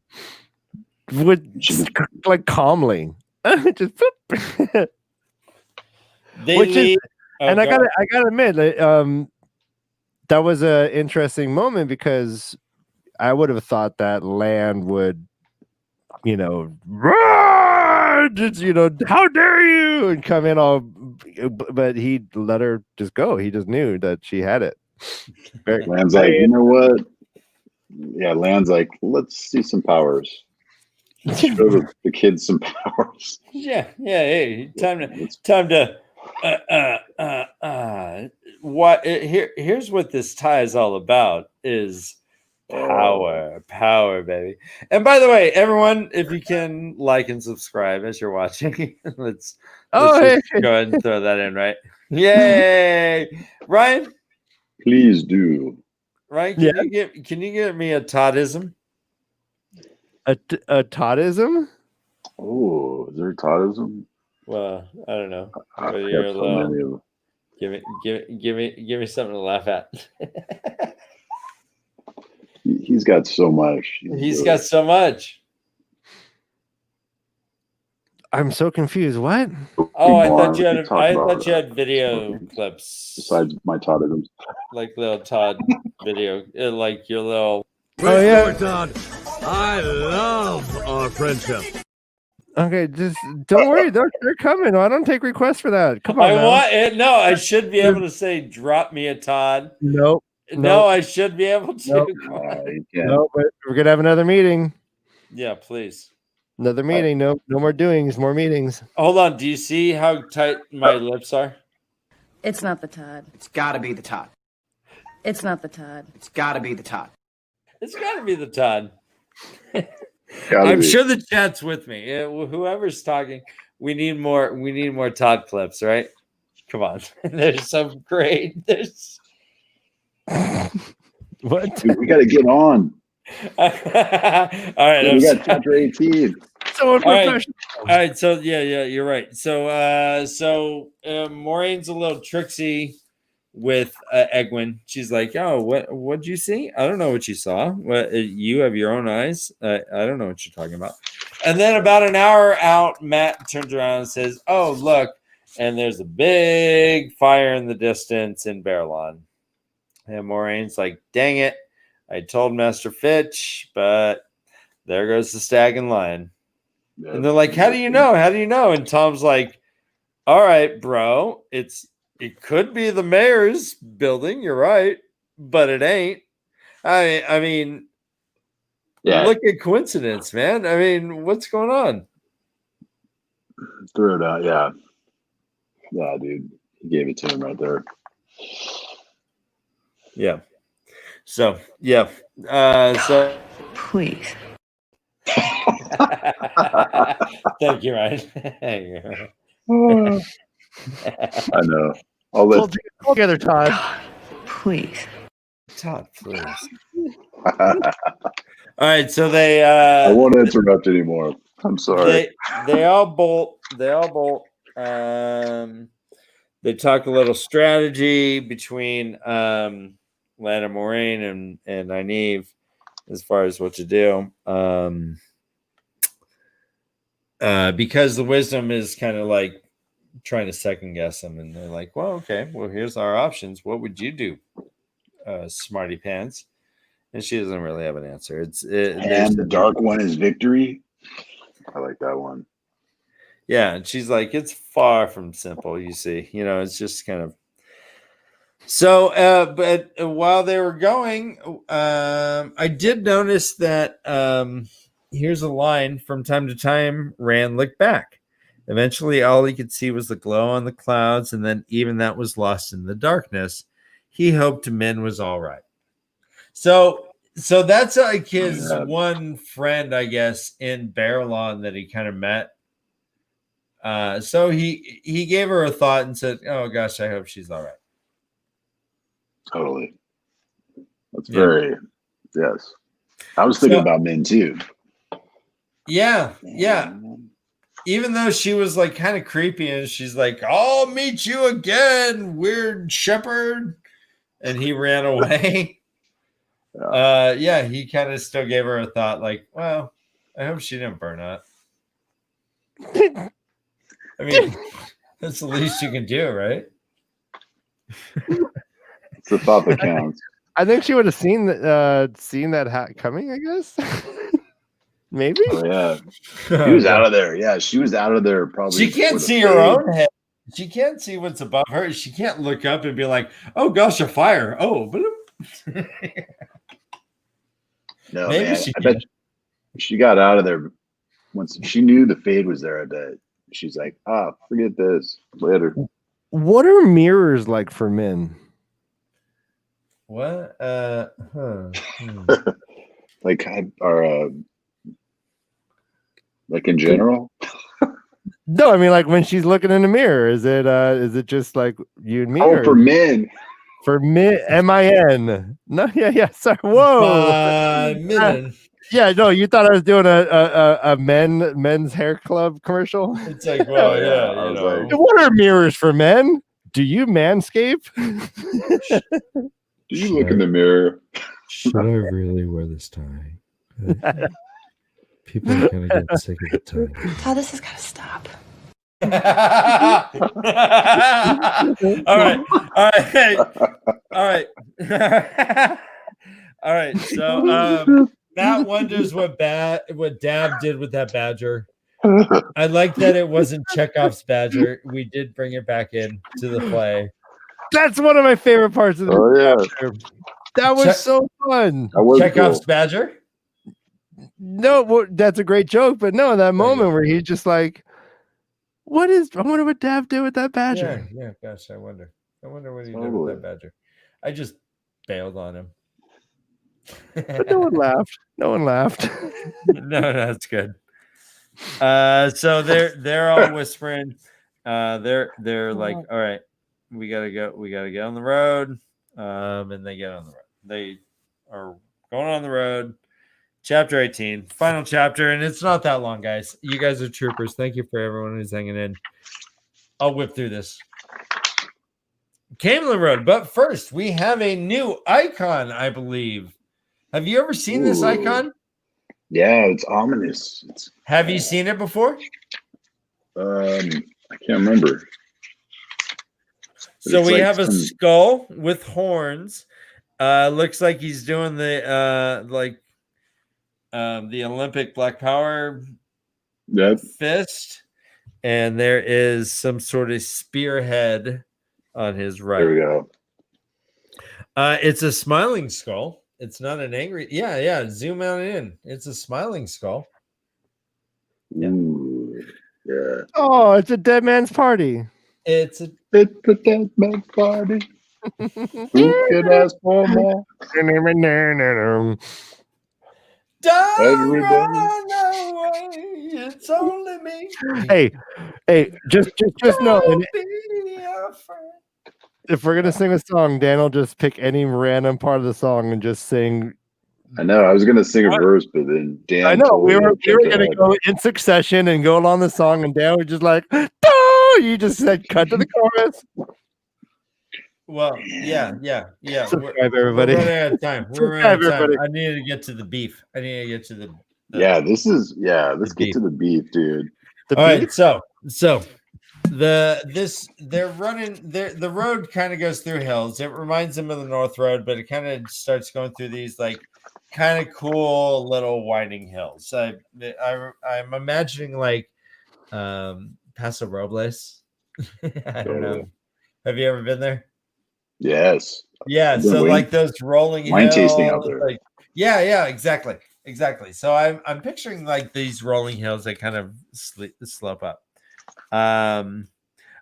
Like calmly. Just and I gotta admit, that was an interesting moment, because I would have thought that Land would, how dare you, and come in all, but he let her just go. He just knew that she had it. Land's like, you know what? Yeah, Land's like, let's see some powers. Show the kids some powers. Yeah. Hey, time to. What? Here's what this tie is all about: is power, baby. And by the way, everyone, if you can like and subscribe as you're watching, let's go ahead and throw that in, right? Yay, Ryan! Please do. Ryan, can you give me a Toddism? A Toddism? Oh, is there a Toddism? Well, I don't know. You're so give me something to laugh at. He's got so much. He's got so much. I'm so confused. What? Oh, I thought you had video clips besides my Toddisms, like little Todd video, like your little. Oh yeah, Todd. I love our friendship. Okay, just don't worry. They're coming. I don't take requests for that. Come on. I should be able to say, "Drop me a Todd." Nope. No, I should be able to. No, but we're gonna have another meeting. Yeah, please. Another meeting. No more doings. More meetings. Hold on. Do you see how tight my lips are? It's not the Todd. It's got to be the Todd. It's not the Todd. It's got to be the Todd. It's got to be the Todd. Gotta I'm be. sure the chat's with me. Whoever's talking, we need more Todd clips, right? Come on. There's some great. There's What? Dude, we got to get on. all right. Dude, we got chapter 18. So All right. unprofessional. All right, so yeah, you're right. So Maureen's a little tricksy with Egwin. She's like, "Oh, what'd you see? I don't know what you saw. What you have your own eyes. I don't know what you're talking about." And then about an hour out, Matt turns around and says, "Oh, look!" And there's a big fire in the distance in Barrelon. And Maureen's like, "Dang it! I told Master Fitch, but there goes the stag and lion." Yeah. And they're like, "How do you know? How do you know?" And Tom's like, "All right, bro. It could be the mayor's building. You're right, but it ain't. I mean, Yeah. look at coincidence, man. I mean, what's going on?" Threw it out. Yeah. Yeah, dude. He gave it to him right there. Yeah. So yeah. So Please. thank you, Ryan. I know. I'll let Pull together, Todd. Please. Todd, please. All right, so they I won't interrupt anymore. I'm sorry. they all bolt. They all bolt. They talk a little strategy between Lana Moraine and Nynaeve as far as what to do. Because the wisdom is kind of like trying to second guess them, and they're like, "Well, okay, well, here's our options. What would you do, Smarty Pants?" And she doesn't really have an answer. And the dark one is victory. I like that one. Yeah, and she's like, "It's far from simple, you see. You know, it's just kind of." So, but while they were going, I did notice that here's a line: "From time to time, Rand looked back. Eventually, all he could see was the glow on the clouds, and then even that was lost in the darkness. He hoped Min was all right." So that's like his one friend, I guess, in Barrelon that he kind of met. So he gave her a thought and said, "Oh gosh, I hope she's all right." Totally. That's very, yes. I was thinking about Min too. Yeah. Even though she was like kind of creepy and she's like, "I'll meet you again, weird shepherd," and he ran away. He kind of still gave her a thought like, "Well, I hope she didn't burn up." I mean, that's the least you can do, right? It's the thought that counts. I think she would have seen that hat coming, I guess. Maybe. Oh, yeah. She was out of there. Yeah, she was out of there probably. She can't see her own head. She can't see what's above her. She can't look up and be like, "Oh gosh, a fire." Oh, no, maybe man. she I bet she got out of there once she knew the fade was there. I bet she's like, forget this. Later. What are mirrors like for men? What? Like like in general? No, I mean like when she's looking in the mirror, is it just like you and me? Oh, for men. For men, M-I-N. No, yeah. Sorry. Whoa. Men. Yeah, no, you thought I was doing a men's hair club commercial. It's like, well, yeah. I was know. like, What are mirrors for men? Do you manscape? do you look in the mirror? Should I really wear this tie? People are kind of getting sick of the tie. Todd, this has got to stop. All right. So Matt wonders what Dab did with that badger. I like that it wasn't Chekhov's badger. We did bring it back in to the play. That's one of my favorite parts of the movie. That was so fun. Chekhov's badger? No, that's a great joke, but no, that moment where he's just like, I wonder what Dab did with that badger. Yeah, gosh, I wonder what he did with that badger. bailed on him. But no one laughed. No one laughed. No, that's good. So they're all whispering. They're like, all right, we gotta go. We gotta get on the road. And they get on the road. They are going on the road. Chapter 18, final chapter, and it's not that long, guys. You guys are troopers. Thank you for everyone who's hanging in. I'll whip through this. Camelin Road, but first we have a new icon, I believe. Have you ever seen this icon? Yeah, it's ominous. Have you seen it before? I can't remember. But So it's we like have a some- skull with horns. Looks like he's doing the Olympic Black Power Yep. fist, and there is some sort of spearhead on his right. There we go. It's a smiling skull. It's not an angry. Yeah. Zoom out in. It's a smiling skull. Yeah. Ooh, yeah. Oh, it's a dead man's party. It's a It's the dead man party. Who could ask for more? don't Every day. run away. It's only me. Hey, just know, Don't be afraid. if we're gonna sing a song, Dan will just pick any random part of the song and just sing. I know. I was gonna sing a verse, but then Dan. I know totally we were jumped gonna ahead. go in succession and go along the song, and Dan was just like, "No!" You just said cut to the chorus. Well, yeah. Subscribe, everybody. We're running out of time. We're running out of time. I need to get to the beef. I need to get to the Yeah, this is. Yeah, let's the get to the beef, dude. The All right, beat? so they're running. The road kind of goes through hills. It reminds them of the North Road, but it kind of starts going through these like kind of cool little winding hills. I'm imagining like Paso Robles. I don't know. Have you ever been there? Yes. Yeah, I've been so waiting- like those rolling wine hills, tasting out there. like yeah, exactly. So I'm picturing like these rolling hills that kind of slope up.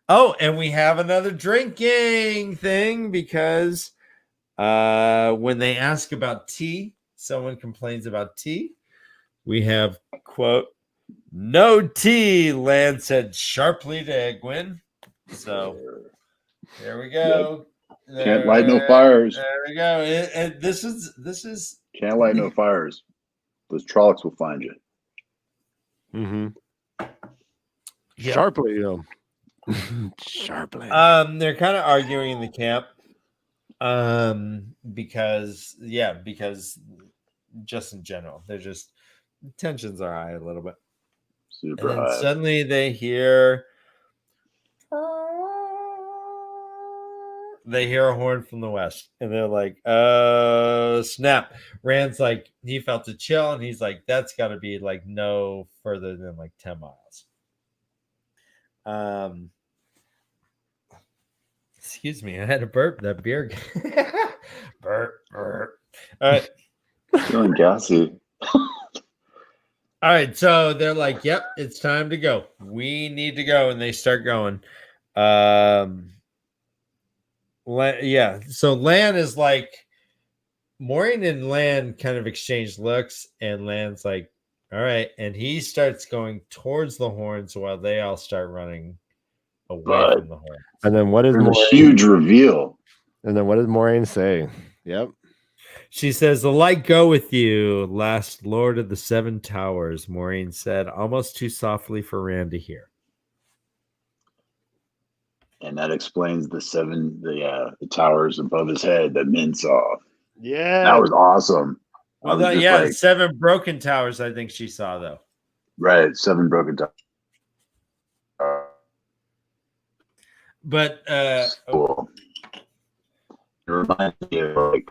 Oh, and we have another drinking thing because when they ask about tea, someone complains about tea. We have quote, "No tea," Lan said sharply to Egwin. So there we go. Can't light no fires. There we go. And this is Can't light no fires. Those Trollocs will find you. Mm-hmm. Yep. Sharply, sharply. They're kind of arguing in the camp. Because just in general, they're just tensions are high a little bit. Super And then high. suddenly they hear a horn from the west, and they're like, "Oh snap!" Rand's like, he felt a chill, and he's like, "That's got to be like no further than like 10 miles." Excuse me, I had a burp. That beer, burp. All right. Feeling gassy. All right, so they're like, "Yep, it's time to go. We need to go," and they start going. So Lan is like, Maureen and Lan kind of exchange looks, and Lan's like, "All right," and he starts going towards the horns while they all start running away But- from the horns. And then what is There's a Maureen? huge reveal. And then what does Maureen say? Yep. She says, "The light go with you, last Lord of the Seven Towers," Maureen said, almost too softly for Rand to hear. And that explains the towers above his head that Min saw. Yeah. That was awesome. I was just like, 7 broken towers, I think she saw, though. right, 7 broken towers. But Cool. It reminds me of like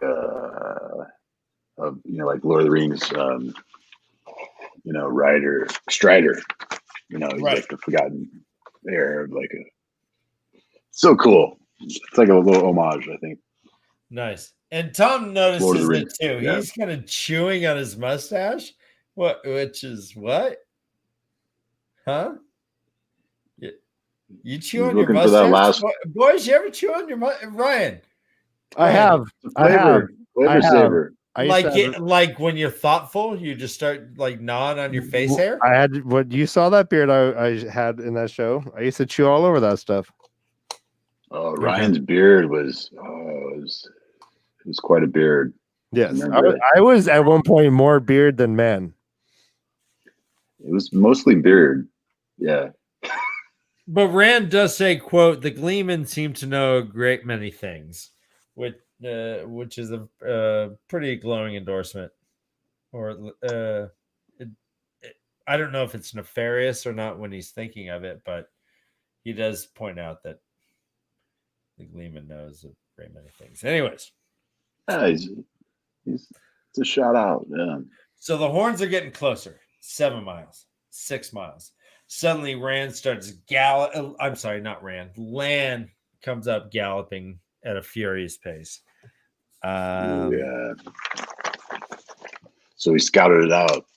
like Lord of the Rings, Strider. He's Right. like the forgotten heir of like a. So cool. It's like a little homage, I think. nice. And Tom notices Lord of the it Rings, too. yeah. He's kind of chewing on his mustache. Which is what? Huh? You chew He's on your looking for that mustache? last- Boys, you ever chew on your mustache? Ryan, I have. I have. Flavor I have. saver. I used to have Like when you're thoughtful, you just start like gnawing on your face hair. I had what you saw that beard I had in that show. I used to chew all over that stuff. Oh, Ryan's beard was it was quite a beard. Yes, remember it. I was at one point more beard than man. It was mostly beard. Yeah. But Rand does say, "quote The Gleeman seem to know a great many things," which is a pretty glowing endorsement. Or I don't know if it's nefarious or not when he's thinking of it, but he does point out that the Gleeman knows a great many things. Anyways, Yeah, it's a shout out. Yeah. so the horns are getting closer. 7 miles, 6 miles. Suddenly, Rand starts I'm sorry, not Rand. Lan comes up galloping at a furious pace. Yeah. So he scouted it out.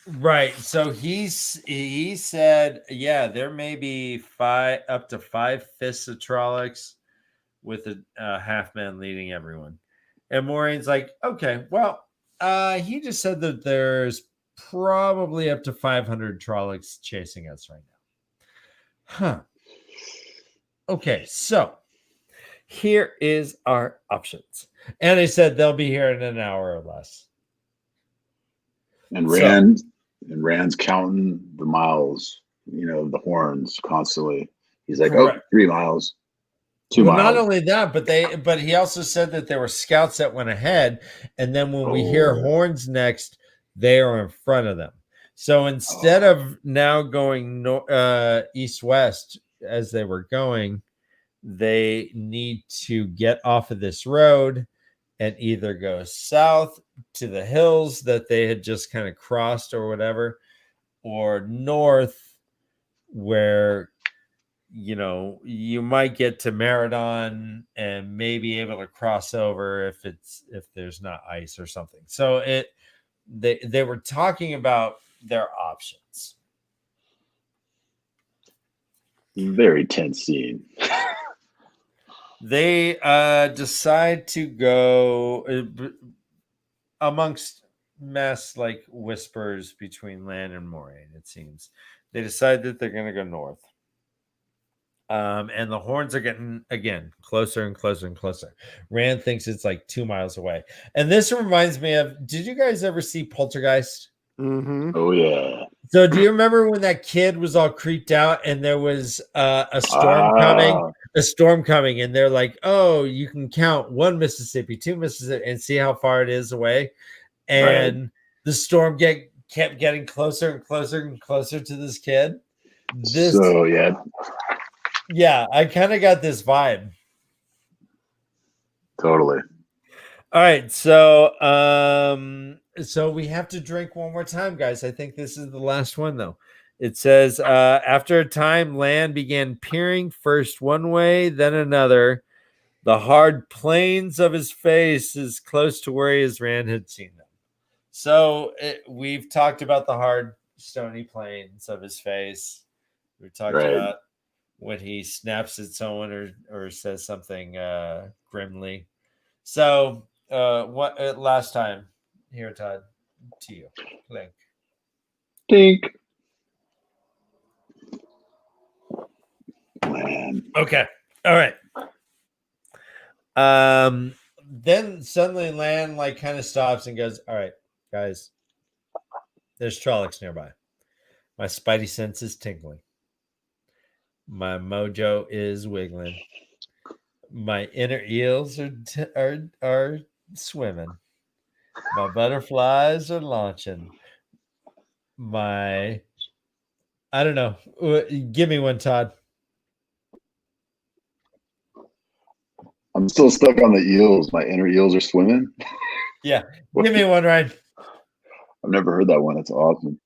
Right. So he said, yeah, there may be up to 5 fists of Trollocs with a half man leading everyone. And Maureen's like, okay, well, he just said that there's probably up to 500 Trollocs chasing us right now. Huh. Okay, so here is our options. And they said they'll be here in an hour or less. And Rand's counting the miles, the horns constantly. He's like, Correct. 3 miles, 2 Well, miles. not only that, but he also said that there were scouts that went ahead, and then when we hear horns next, they are in front of them. So instead of now going east-west as they were going, they need to get off of this road and either go south to the hills that they had just kind of crossed or whatever, or north where you might get to Meridon and maybe able to cross over if there's not ice or something. So they were talking about their options. Very tense scene. They decide to go amongst mass like whispers between Lan and Moraine. It seems they decide that they're going to go north. And the horns are getting again closer and closer and closer. Rand thinks it's like 2 miles away. And this reminds me of, did you guys ever see Poltergeist? Mm-hmm. Oh yeah. So do you remember when that kid was all creeped out and there was a storm coming and they're like, oh, you can count 1 Mississippi, 2 Mississippi, and see how far it is away. And the storm kept getting closer and closer and closer to this kid. Yeah, I kind of got this vibe. Totally. All right, so we have to drink one more time, guys. I think this is the last one, though. It says, after a time, Lan began peering first one way, then another. The hard planes of his face is close to where his Rand had seen them. So we've talked about the hard, stony planes of his face. We've talked about when he snaps at someone or says something grimly. So what last time here, Todd, to you. Clink. Dink. Man. Okay. All right. Then suddenly Lan like kind of stops and goes, all right, guys, there's Trollocs nearby. My spidey sense is tingling. My mojo is wiggling. My inner eels are swimming. My butterflies are launching. I don't know. Give me one, Todd. I'm still stuck on the eels. My inner eels are swimming. Yeah. Give me one, Ryan. I've never heard that one. That's awesome.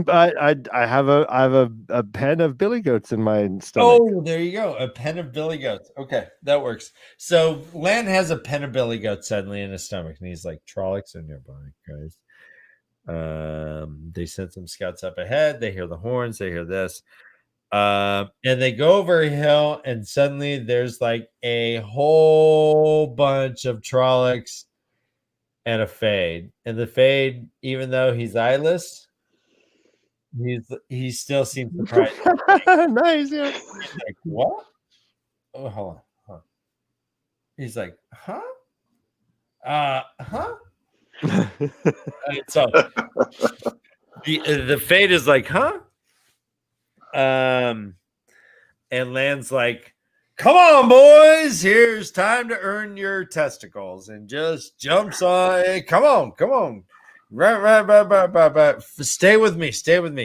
I have a pen of billy goats in my stomach. Oh, there you go. A pen of billy goats. Okay, that works. So Lan has a pen of billy goats suddenly in his stomach, and he's like, Trollocs are nearby, guys. They sent some scouts up ahead. They hear the horns. They hear this. And they go over a hill, and suddenly there's like a whole bunch of Trollocs and a Fade. And the Fade, even though he's eyeless, he still seems surprised. Nice, yeah. He's like, what? Oh, hold on. He's like, huh? Huh? And so the Fade is like, huh? And Land's like, come on, boys, here's time to earn your testicles, and just jumps on. Hey, come on. Right. Stay with me.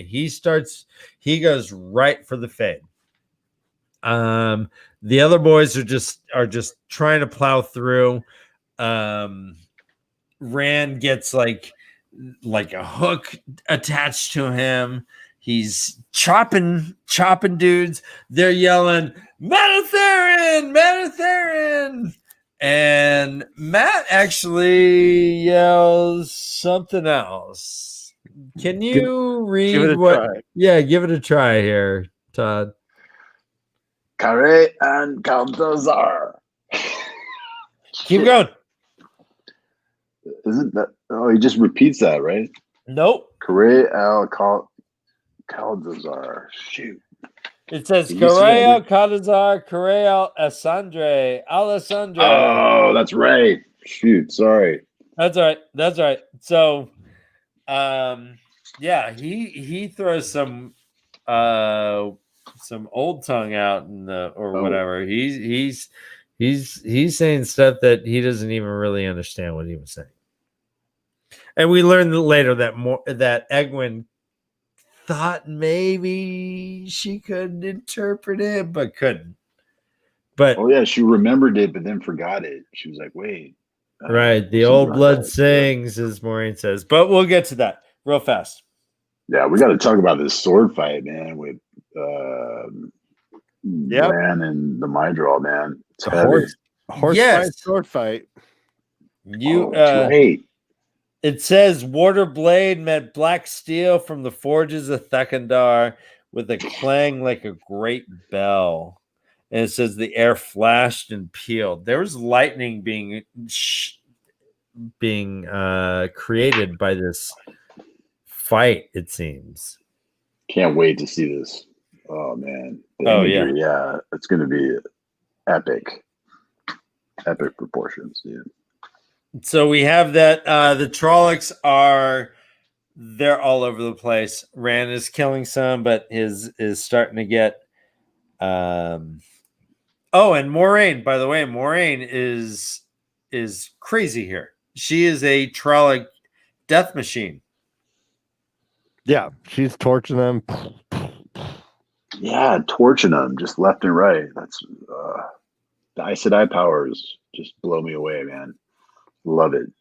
He goes right for the Fade. The other boys are just trying to plow through. Rand gets like a hook attached to him. He's chopping dudes. They're yelling, Metatherin! And Matt actually yells something else. Can you read what? Try. Yeah, give it a try here, Todd. Carre and Caldazar. Keep going. Isn't that? Oh, he just repeats that, right? Nope. Carre al Caldazar. Shoot. It says Can you see Correa, that? Caldazar, Correa, Alessandro. Oh, that's right. Shoot, sorry. That's all right. So, yeah, he throws some old tongue out in whatever. He's saying stuff that he doesn't even really understand what he was saying. And we learned later that Egwene thought maybe she could interpret it, but couldn't. But Oh yeah, she remembered it, but then forgot it. She was like, "Wait." Right, the something old like blood that. sings, as Maureen says. But we'll get to that real fast. Yeah, we got to talk about this sword fight, man, with Yep. Bran and the Mydrall, man. It's heavy. Horse Yes. fight, sword fight. That's right. It says Water Blade met black steel from the forges of Thekandar with a clang like a great bell. And it says the air flashed and peeled. There was lightning being created by this fight, it seems. Can't wait to see this. Oh man. The imagery, yeah, it's going to be epic. Epic proportions, dude. So we have that the Trollocs they're all over the place. Rand is killing some, but is starting to get and Moiraine, by the way, Moiraine is crazy here. She is a Trolloc death machine. Yeah, she's torching them. Yeah, torching them just left and right. That's the Aes Sedai powers just blow me away, man. Love it.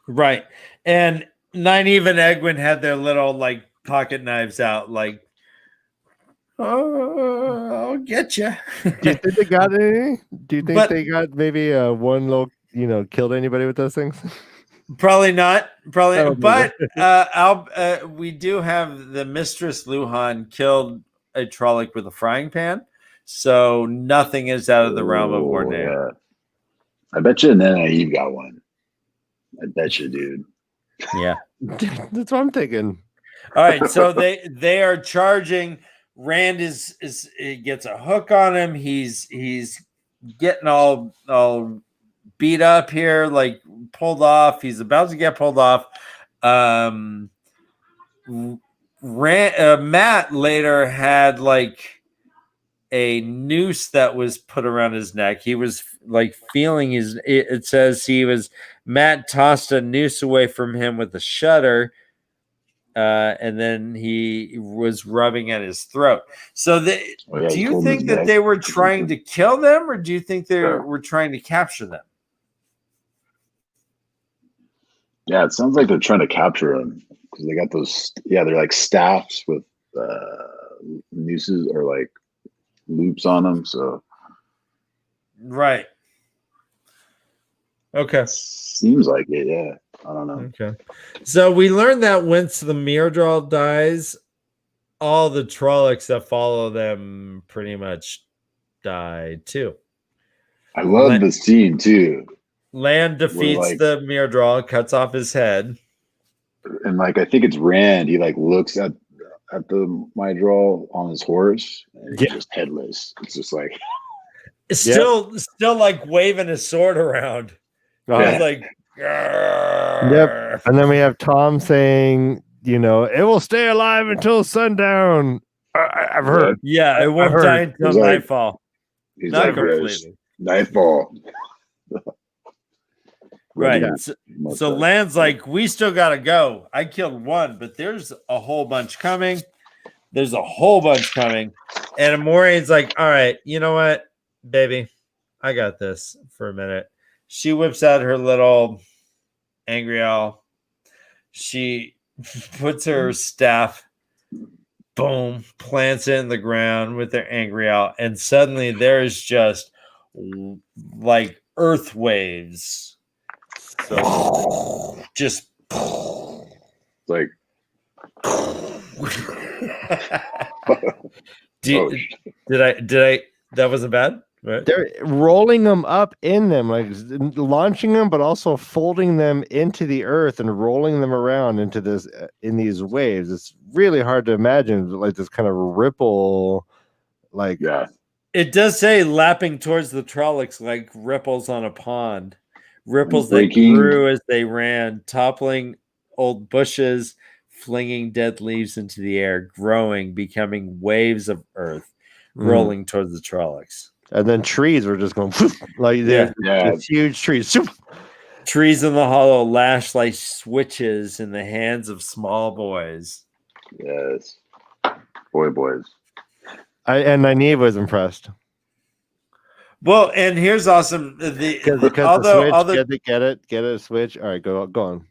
Right. And Nynaeve and Egwene had their little like pocket knives out, like, oh, I'll get you. Do you think they got any? Do you think they got maybe one little, killed anybody with those things? Probably not. Oh, But we do have the Mistress Luhan killed a Trolloc with a frying pan, so nothing is out of the realm of ordinary. Yeah. I bet you Nynaeve got one. I bet you, dude. Yeah, That's what I'm thinking. All right, so they are charging. Rand he gets a hook on him. He's getting all beat up here, like pulled off. He's about to get pulled off. Matt later had like a noose that was put around his neck. He was like feeling it says Matt tossed a noose away from him with a shutter, and then he was rubbing at his throat. So do you think that they were trying to kill them, or do you think they were trying to capture them? Yeah, it sounds like they're trying to capture him because they got those. Yeah, they're like staffs with nooses or like loops on them. So, right. Okay. Seems like it. Yeah, I don't know. Okay. So we learned that once the Myrddraal dies, all the Trollocs that follow them pretty much die too. I love the scene too. Land defeats the Myrddraal, cuts off his head. And like, I think it's Rand. He like looks at the Myrddraal on his horse, and he's just headless. It's just like still like waving his sword around. He's like, yep. And then we have Tom saying, you know, it will stay alive until sundown. I've heard. Yeah, it won't die until nightfall. He's Not like, completely. Nightfall. Right. So Land's like, we still gotta go. I killed one, but there's a whole bunch coming. There's a whole bunch coming. And Moraine's like, all right, you know what, baby? I got this for a minute. She whips out her little angry owl. She puts her staff, boom, plants it in the ground with her angry owl, and suddenly there's just like earth waves. So just like did I that wasn't bad, right? They're rolling them up in them, like launching them, but also folding them into the earth and rolling them around into this in these waves. It's really hard to imagine like this kind of ripple, like It does say lapping towards the Trollocs like ripples on a pond. Ripples that grew as they ran, toppling old bushes, flinging dead leaves into the air, growing, becoming waves of earth, rolling towards the Trollocs. And then trees were just going like huge trees. Trees in the hollow lash like switches in the hands of small boys. Yes. Boys. And Nynaeve was impressed. Well, and here's awesome. Although get it, switch. All right, go on.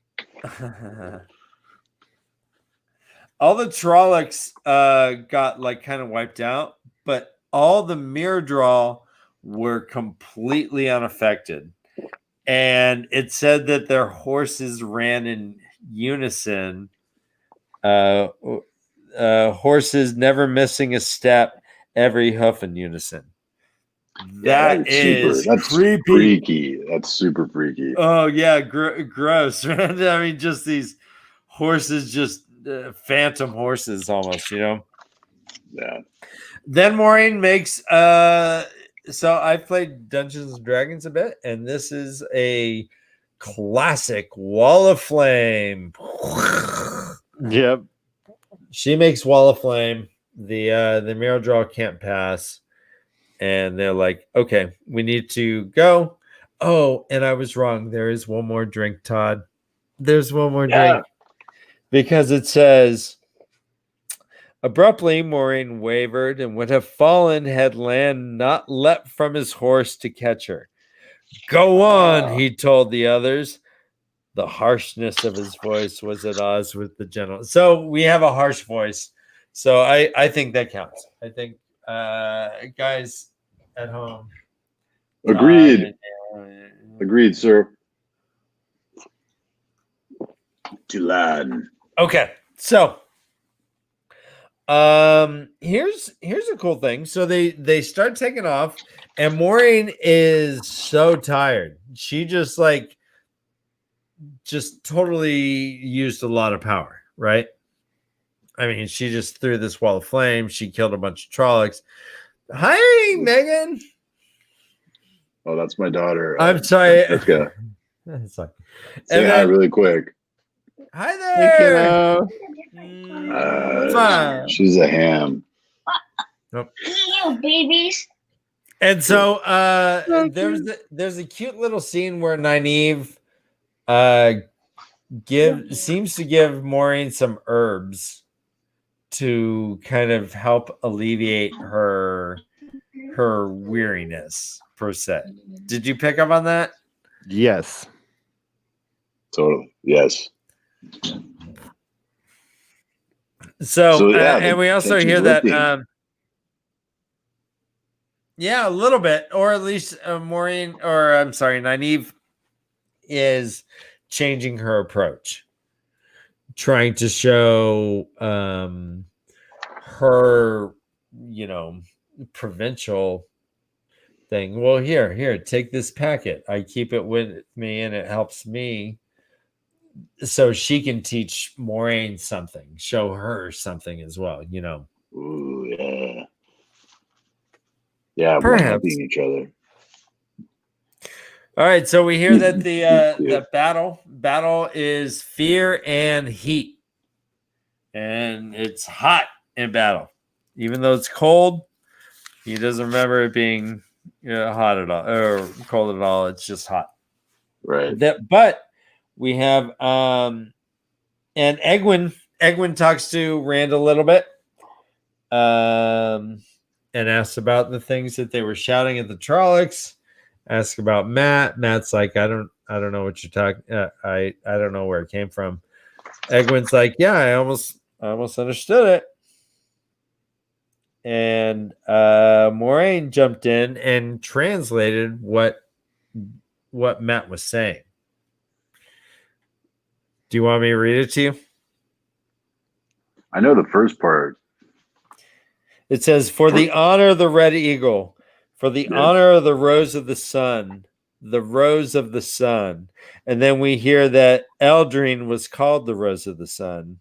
All the Trollocs got like kind of wiped out, but all the Myrddraal were completely unaffected. And it said that their horses ran in unison. Horses never missing a step, every hoof in unison. That's creepy. Freaky. That's super freaky. Oh yeah, gross, man. I mean, just these horses, just phantom horses, almost. You know. Yeah. Then Maureen makes. So I played Dungeons and Dragons a bit, and this is a classic Wall of Flame. Yep. She makes Wall of Flame. The Myrddraal can't pass. And they're like, okay, we need to go. Oh, and I was wrong. There is one more drink, Todd. There's one more drink. Because it says, abruptly, Maureen wavered and would have fallen had Land not leapt from his horse to catch her. Go on, he told the others. The harshness of his voice was at odds with the gentle. So we have a harsh voice. So I think that counts. I think guys at home. Agreed. Agreed, sir. Too loud. Okay, so here's a cool thing. So they start taking off, and Maureen is so tired. She just totally used a lot of power, right? I mean, she just threw this wall of flame. She killed a bunch of Trollocs. Hi, Megan. Oh, that's my daughter. I'm sorry. Let's go. Sorry. Say hi really quick. Hi there. She's a ham. Nope. Hello, babies. And so there's a cute little scene where Nynaeve seems to give Maureen some herbs to kind of help alleviate her weariness, per se. Did you pick up on that? Yes. Totally. Yes. So and we also hear that a little bit, or at least Nynaeve is changing her approach, trying to show her, provincial thing. Well, here, take this packet. I keep it with me and it helps me so she can teach Maureen something, show her something as well, Ooh, yeah. Yeah, one Perhaps. helping each other. All right, so we hear that Yeah. the battle is fear and heat. And it's hot in battle. Even though it's cold, he doesn't remember it being hot at all or cold at all. It's just hot. Right. But we have and Egwin talks to Rand a little bit. And asks about the things that they were shouting at the Trollocs. Ask about Matt. Matt's like, I don't know what you're talking. I don't know where it came from. Egwin's like, yeah, I almost understood it. And Moraine jumped in and translated what Matt was saying. Do you want me to read it to you? I know the first part. It says, for the honor of the Red Eagle, for the honor of the Rose of the Sun, the Rose of the Sun. And then we hear that Eldrine was called the Rose of the Sun.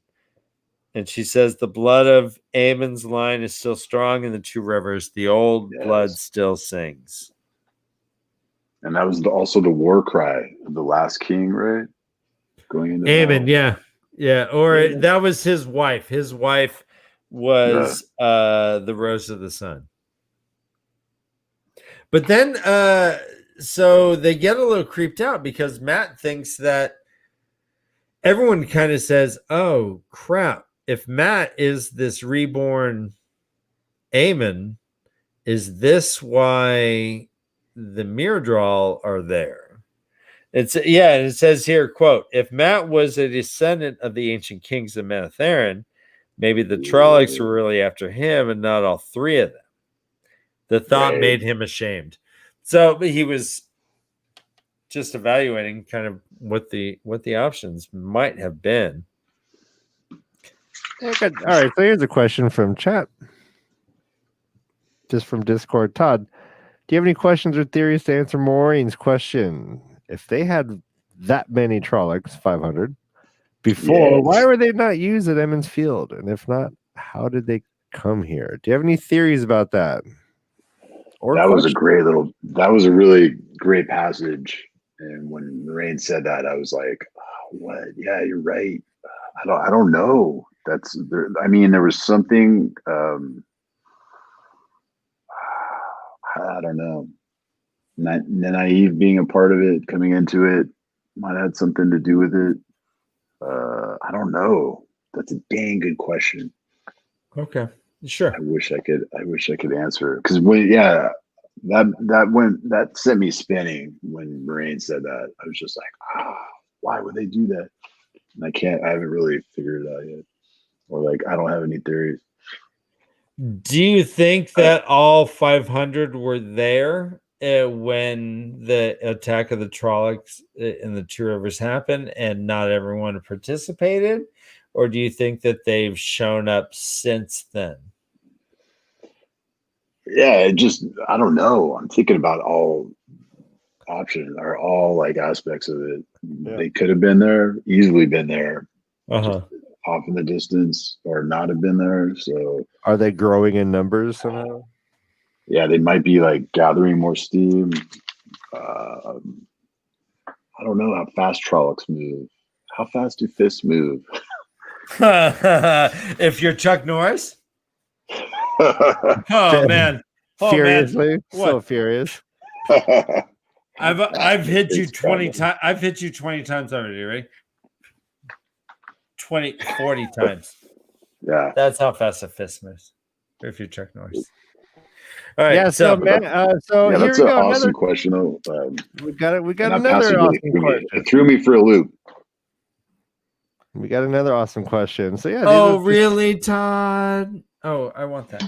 And she says, the blood of Aemon's line is still strong in the two rivers. The old blood still sings. And that was also the war cry of the last king, right? Going into Aemon, yeah. Or that was his wife. His wife was the Rose of the Sun. But then, so they get a little creeped out because Matt thinks that everyone kind of says, oh, crap. If Matt is this reborn Aemon, is this why the Myrddraal are there? It says here, quote, if Matt was a descendant of the ancient kings of Manetheren, maybe the Trollocs were really after him and not all three of them. The thought made him ashamed. So he was just evaluating kind of what the options might have been. All right, so here's a question from chat. Just from Discord. Todd, do you have any questions or theories to answer Maureen's question? If they had that many Trollocs, 500, before, why were they not used at Emmons Field? And if not, how did they come here? Do you have any theories about that? That was a really great passage. And when Moraine said that, I was like, oh, what? Yeah, you're right. I don't know. That's there. I mean, there was something, I don't know. Naive being a part of it, coming into it, might have had something to do with it. I don't know. That's a dang good question. Okay, sure. I wish I could answer, because that sent me spinning when Moraine said that. I was just like, why would they do that? And I haven't really figured it out yet, or like I don't have any theories. Do you think that all 500 were there when the attack of the Trollocs in the Two Rivers happened and not everyone participated? Or do you think that they've shown up since then? Yeah, I don't know. I'm thinking about all options or all like aspects of it. Yeah. They could have been there, easily been there, just off in the distance, or not have been there. So are they growing in numbers somehow? Yeah, they might be like gathering more steam. I don't know how fast Trollocs move. How fast do fists move? If you're Chuck Norris? Oh man. Furiously. So furious. I've hit you 20 times. I've hit you 20 times already, right? 40 times. Yeah. That's how fast a fist moves. If you're Chuck Norris. All right. Yeah, so here that's we an go. Awesome question though. We got another awesome question. It threw me for a loop. We got another awesome question. So yeah. Oh, really, Todd? Oh, I want that.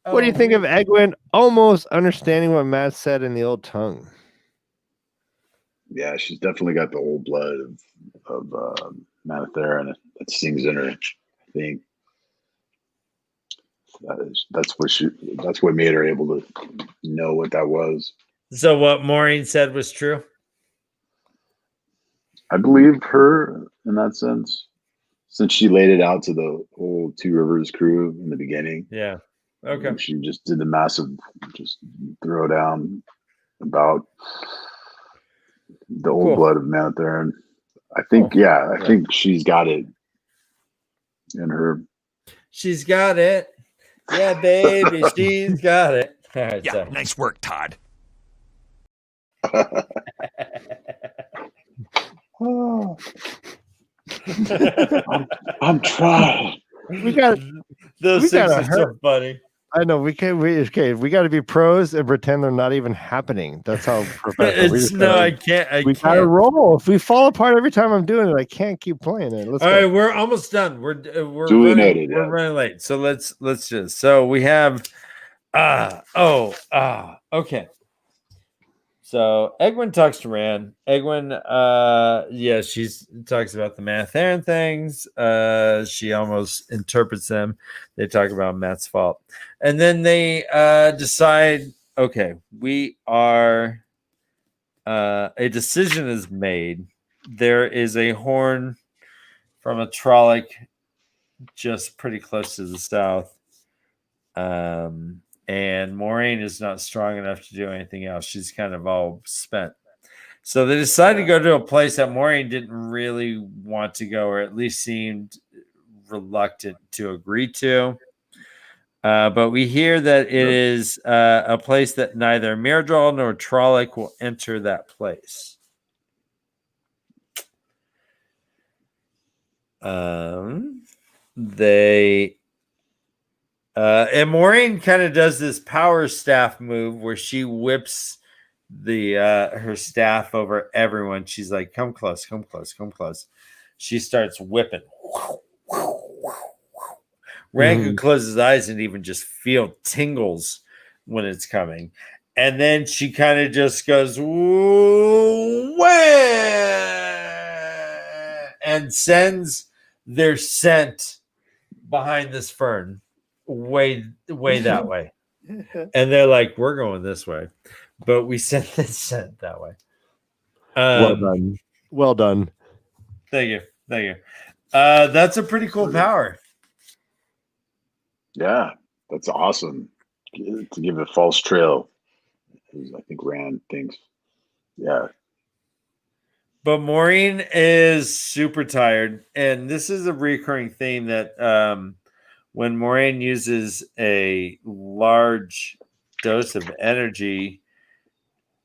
What do you think of Egwin almost understanding what Matt said in the old tongue? Yeah, she's definitely got the old blood of Manetheren that sings in her, I think. That's what made her able to know what that was. So what Maureen said was true? I believe her in that sense, since she laid it out to the whole Two Rivers crew in the beginning. Yeah. Okay. And she just did the massive, just throw down about the old blood of Man there. And I think, I think she's got it in her. She's got it. Yeah, baby, she's got it. All right, Yeah, nice work, Todd. Oh. I'm trying. Those things are so funny. I know we got to be pros and pretend they're not even happening. That's how professional. I can't. We gotta roll. If we fall apart every time I'm doing it, I can't keep playing it. Let's All go. right, we're almost done. We're running late. So let's just. So we have. Okay. So Egwin talks to Rand. Egwin, she talks about the Matt Aaron things. She almost interprets them. They talk about Matt's fault. And then they decide, okay, we are a decision is made. There is a horn from a Trolloc just pretty close to the south. And Maureen is not strong enough to do anything else. She's kind of all spent. So they decided to go to a place that Maureen didn't really want to go, or at least seemed reluctant to agree to. But we hear that it is a place that neither Myrddraal nor Trolloc will enter that place. And Maureen kind of does this power staff move where she whips her staff over everyone. She's like, come close, come close, come close. She starts whipping. Rand could close his eyes and even just feel tingles when it's coming. And then she kind of just goes, wham, and sends their scent behind this fern. Way that way. And they're like, we're going this way, but we sent this scent that way. Well done. Thank you. That's a pretty cool power. Yeah, that's awesome. To give a false trail, I think Rand thinks. Yeah. But Maureen is super tired, and this is a recurring theme that when Maureen uses a large dose of energy,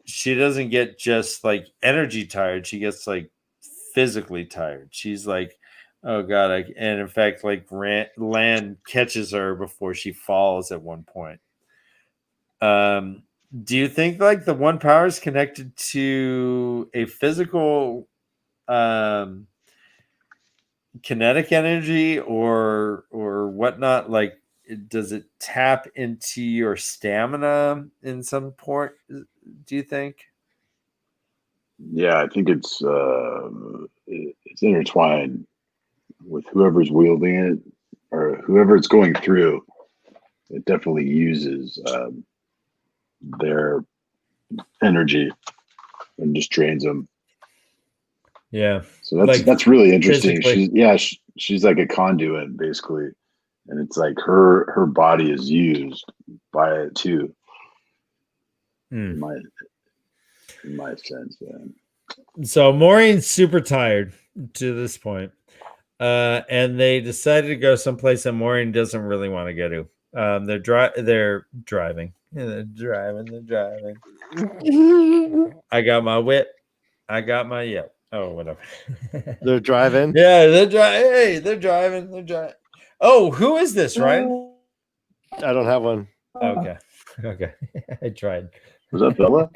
she doesn't get just like energy tired. She gets like physically tired. She's like, oh God. And in fact, like Land catches her before she falls at one point. Do you think like the one power is connected to a physical kinetic energy or whatnot? Like, does it tap into your stamina in some point? Do you think? Yeah, I think it's intertwined with whoever's wielding it or whoever it's going through. It definitely uses their energy and just drains them. Yeah. So that's really interesting. She's like a conduit basically, and it's like her body is used by it too. In my sense, yeah. So Maureen's super tired to this point, and they decided to go someplace that Maureen doesn't really want to go to. They're driving. Yeah, they're driving. I got my whip. I got my yep. Oh, whatever. They're driving. Yeah, they're driving. Hey, they're driving. They're driving. Oh, who is this, Ryan? I don't have one. Okay. I tried. Was that Bella?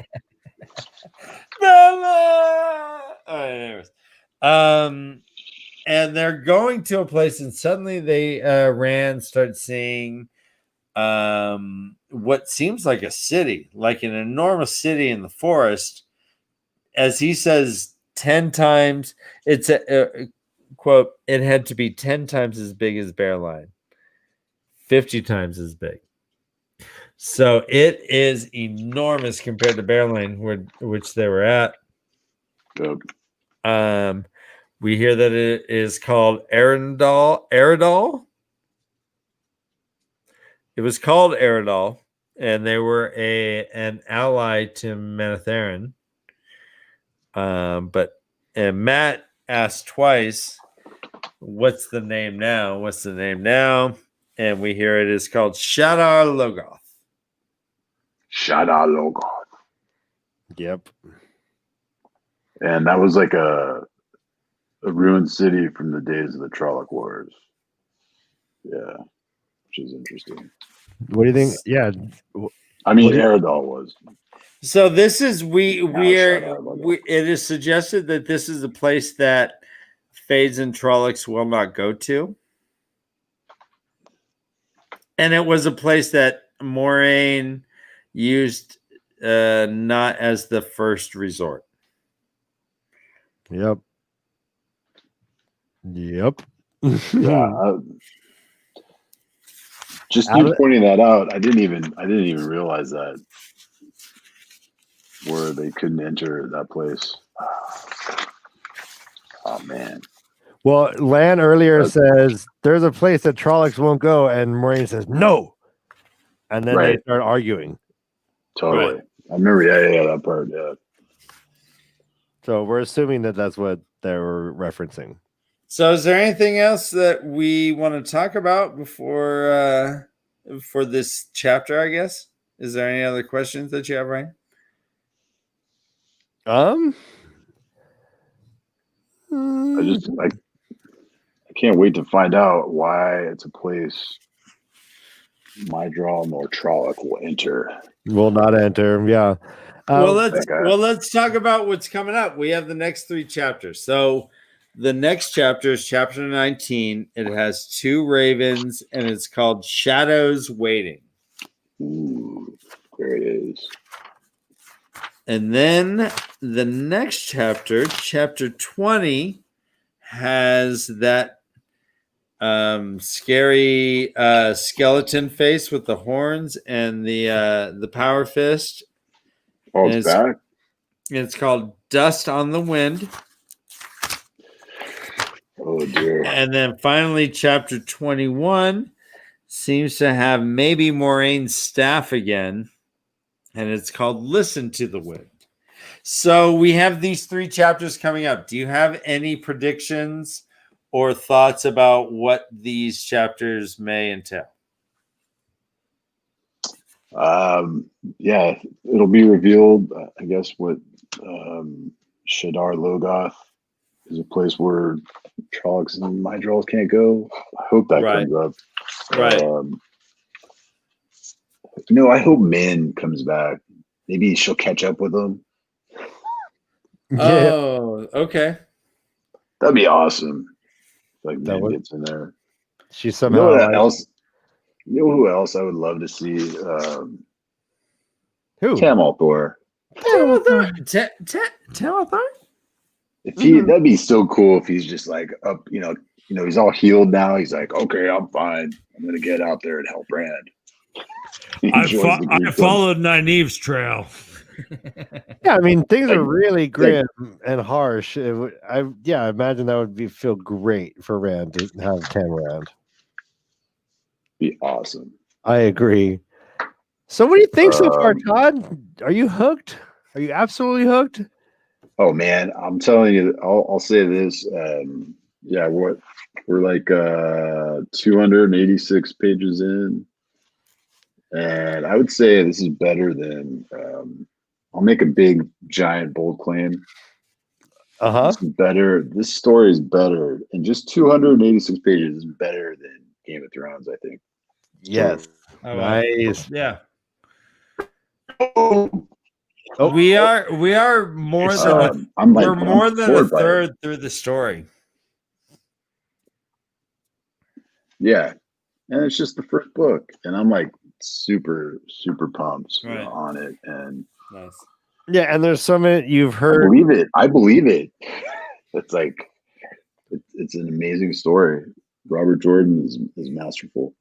Bella. All right, anyways. And they're going to a place, and suddenly Rand starts seeing what seems like a city, like an enormous city in the forest. As he says, 10 times, it's a quote, it had to be 10 times as big as Bearline, 50 times as big. So it is enormous compared to Bear Lane, which they were at. Yep. We hear that it is called Eridol. It was called Eridol, and they were an ally to Manetheren. But Matt asked twice, "What's the name now? What's the name now?" And we hear it is called Shadar Logoth. Shadar Logoth. Yep. And that was like a ruined city from the days of the Trolloc Wars. Yeah, which is interesting. What do you think? Yeah. I mean, Eridol was. So this is it It is suggested that this is a place that Fades and Trollocs will not go to. And it was a place that Moraine used not as the first resort. Yep. Yeah. Just you pointing that out, I didn't even realize that, where they couldn't enter that place. Oh man. Well, Lan earlier says there's a place that Trollocs won't go, and Moraine says no, and then they start arguing. Totally. Right. I remember. Yeah, that part. Yeah. So we're assuming that that's what they were referencing. So, is there anything else that we want to talk about before for this chapter? I guess. Is there any other questions that you have, Ryan? I can't wait to find out why it's a place Mydral nor Trolloc will enter. Will not enter. Yeah. Let's talk about what's coming up. We have the next 3 chapters. So the next chapter is chapter 19. It has 2 ravens, and it's called Shadows Waiting. Ooh, there it is. And then the next chapter, chapter 20, has that scary skeleton face with the horns and the power fist. Oh, it's back. It's called Dust on the Wind. Oh dear. And then finally, chapter 21 seems to have maybe Moraine's staff again, and it's called Listen to the Wind. So we have these 3 chapters coming up. Do you have any predictions or thoughts about what these chapters may entail? Yeah, it'll be revealed, I guess, what Shadar Logoth is a place where Trollocs and Mydrals can't go. I hope that comes up. Right. I hope Min comes back. Maybe she'll catch up with them. Oh, okay. That'd be awesome. Like Min gets in there. She somehow. You know who else I would love to see? Who? Tamalthor. Tamalthor? If that'd be so cool if he's just like up, he's all healed now. He's like, okay, I'm fine. I'm gonna get out there and help Rand. I followed Nynaeve's trail. Yeah, I mean things are really grim and harsh. I imagine that would feel great for Rand to have Tam around. Be awesome. I agree. So what do you think so far, Todd? Are you hooked? Are you absolutely hooked? Oh man, I'm telling you, I'll say this. We're like 286 pages in, and I would say this is better than. I'll make a big, giant, bold claim. This is better. This story is better, and just 286 pages is better than Game of Thrones, I think. Yes. Oh, nice. Yeah. We are more than a third through the story. Yeah, and it's just the first book, and I'm like super pumped on it, and nice. Yeah, and there's some you've heard. I believe it. It's like it's an amazing story. Robert Jordan is masterful.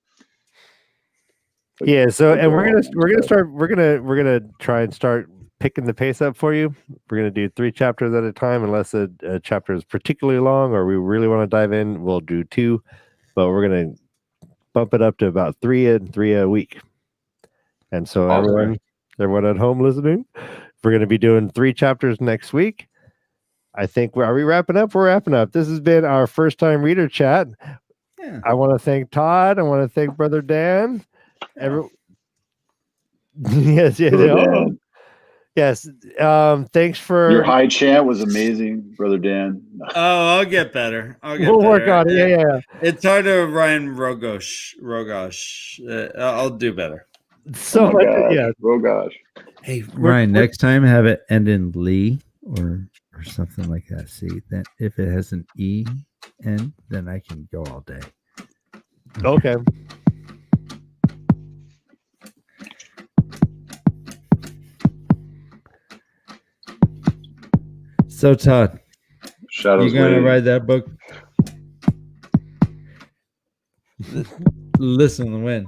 Yeah, so and we're Okay. gonna try and start picking the pace up for you. We're gonna do 3 chapters at a time, unless a chapter is particularly long or we really want to dive in. We'll do 2, but we're gonna bump it up to about 3 a week. And so Awesome. everyone at home listening, we're gonna be doing 3 chapters next week. I think are we wrapping up? We're wrapping up. This has been our first time reader chat. Yeah. I want to thank Todd. I want to thank Brother Dan. Yes, Brother Dan. yes. Thanks for Your high chant was amazing, Brother Dan. Oh, I'll get better. We'll work on it. Yeah. It's hard to Ryan Rogosh. I'll do better. So oh much. gosh. Yeah. Oh gosh. Hey, Ryan, next time have it end in Lee or something like that. See, that if it has an E end, then I can go all day. Okay. So, Todd, Shadows you gonna Waiting. write that book? Listen to win.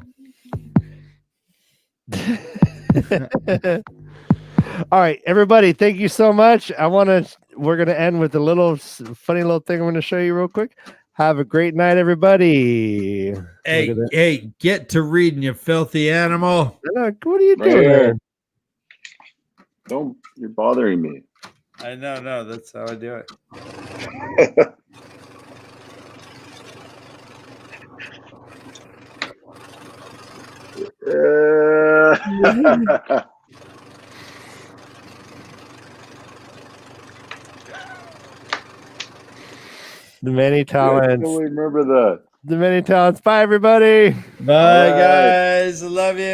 All right, everybody. Thank you so much. We're gonna end with a little funny little thing. I'm gonna show you real quick. Have a great night, everybody. Hey, get to reading, you filthy animal. Look, what are you doing there? Don't, you're bothering me. I know, no, that's how I do it. The many I talents. totally remember that. The many talents. Bye, everybody. Bye, All right. guys. I love you.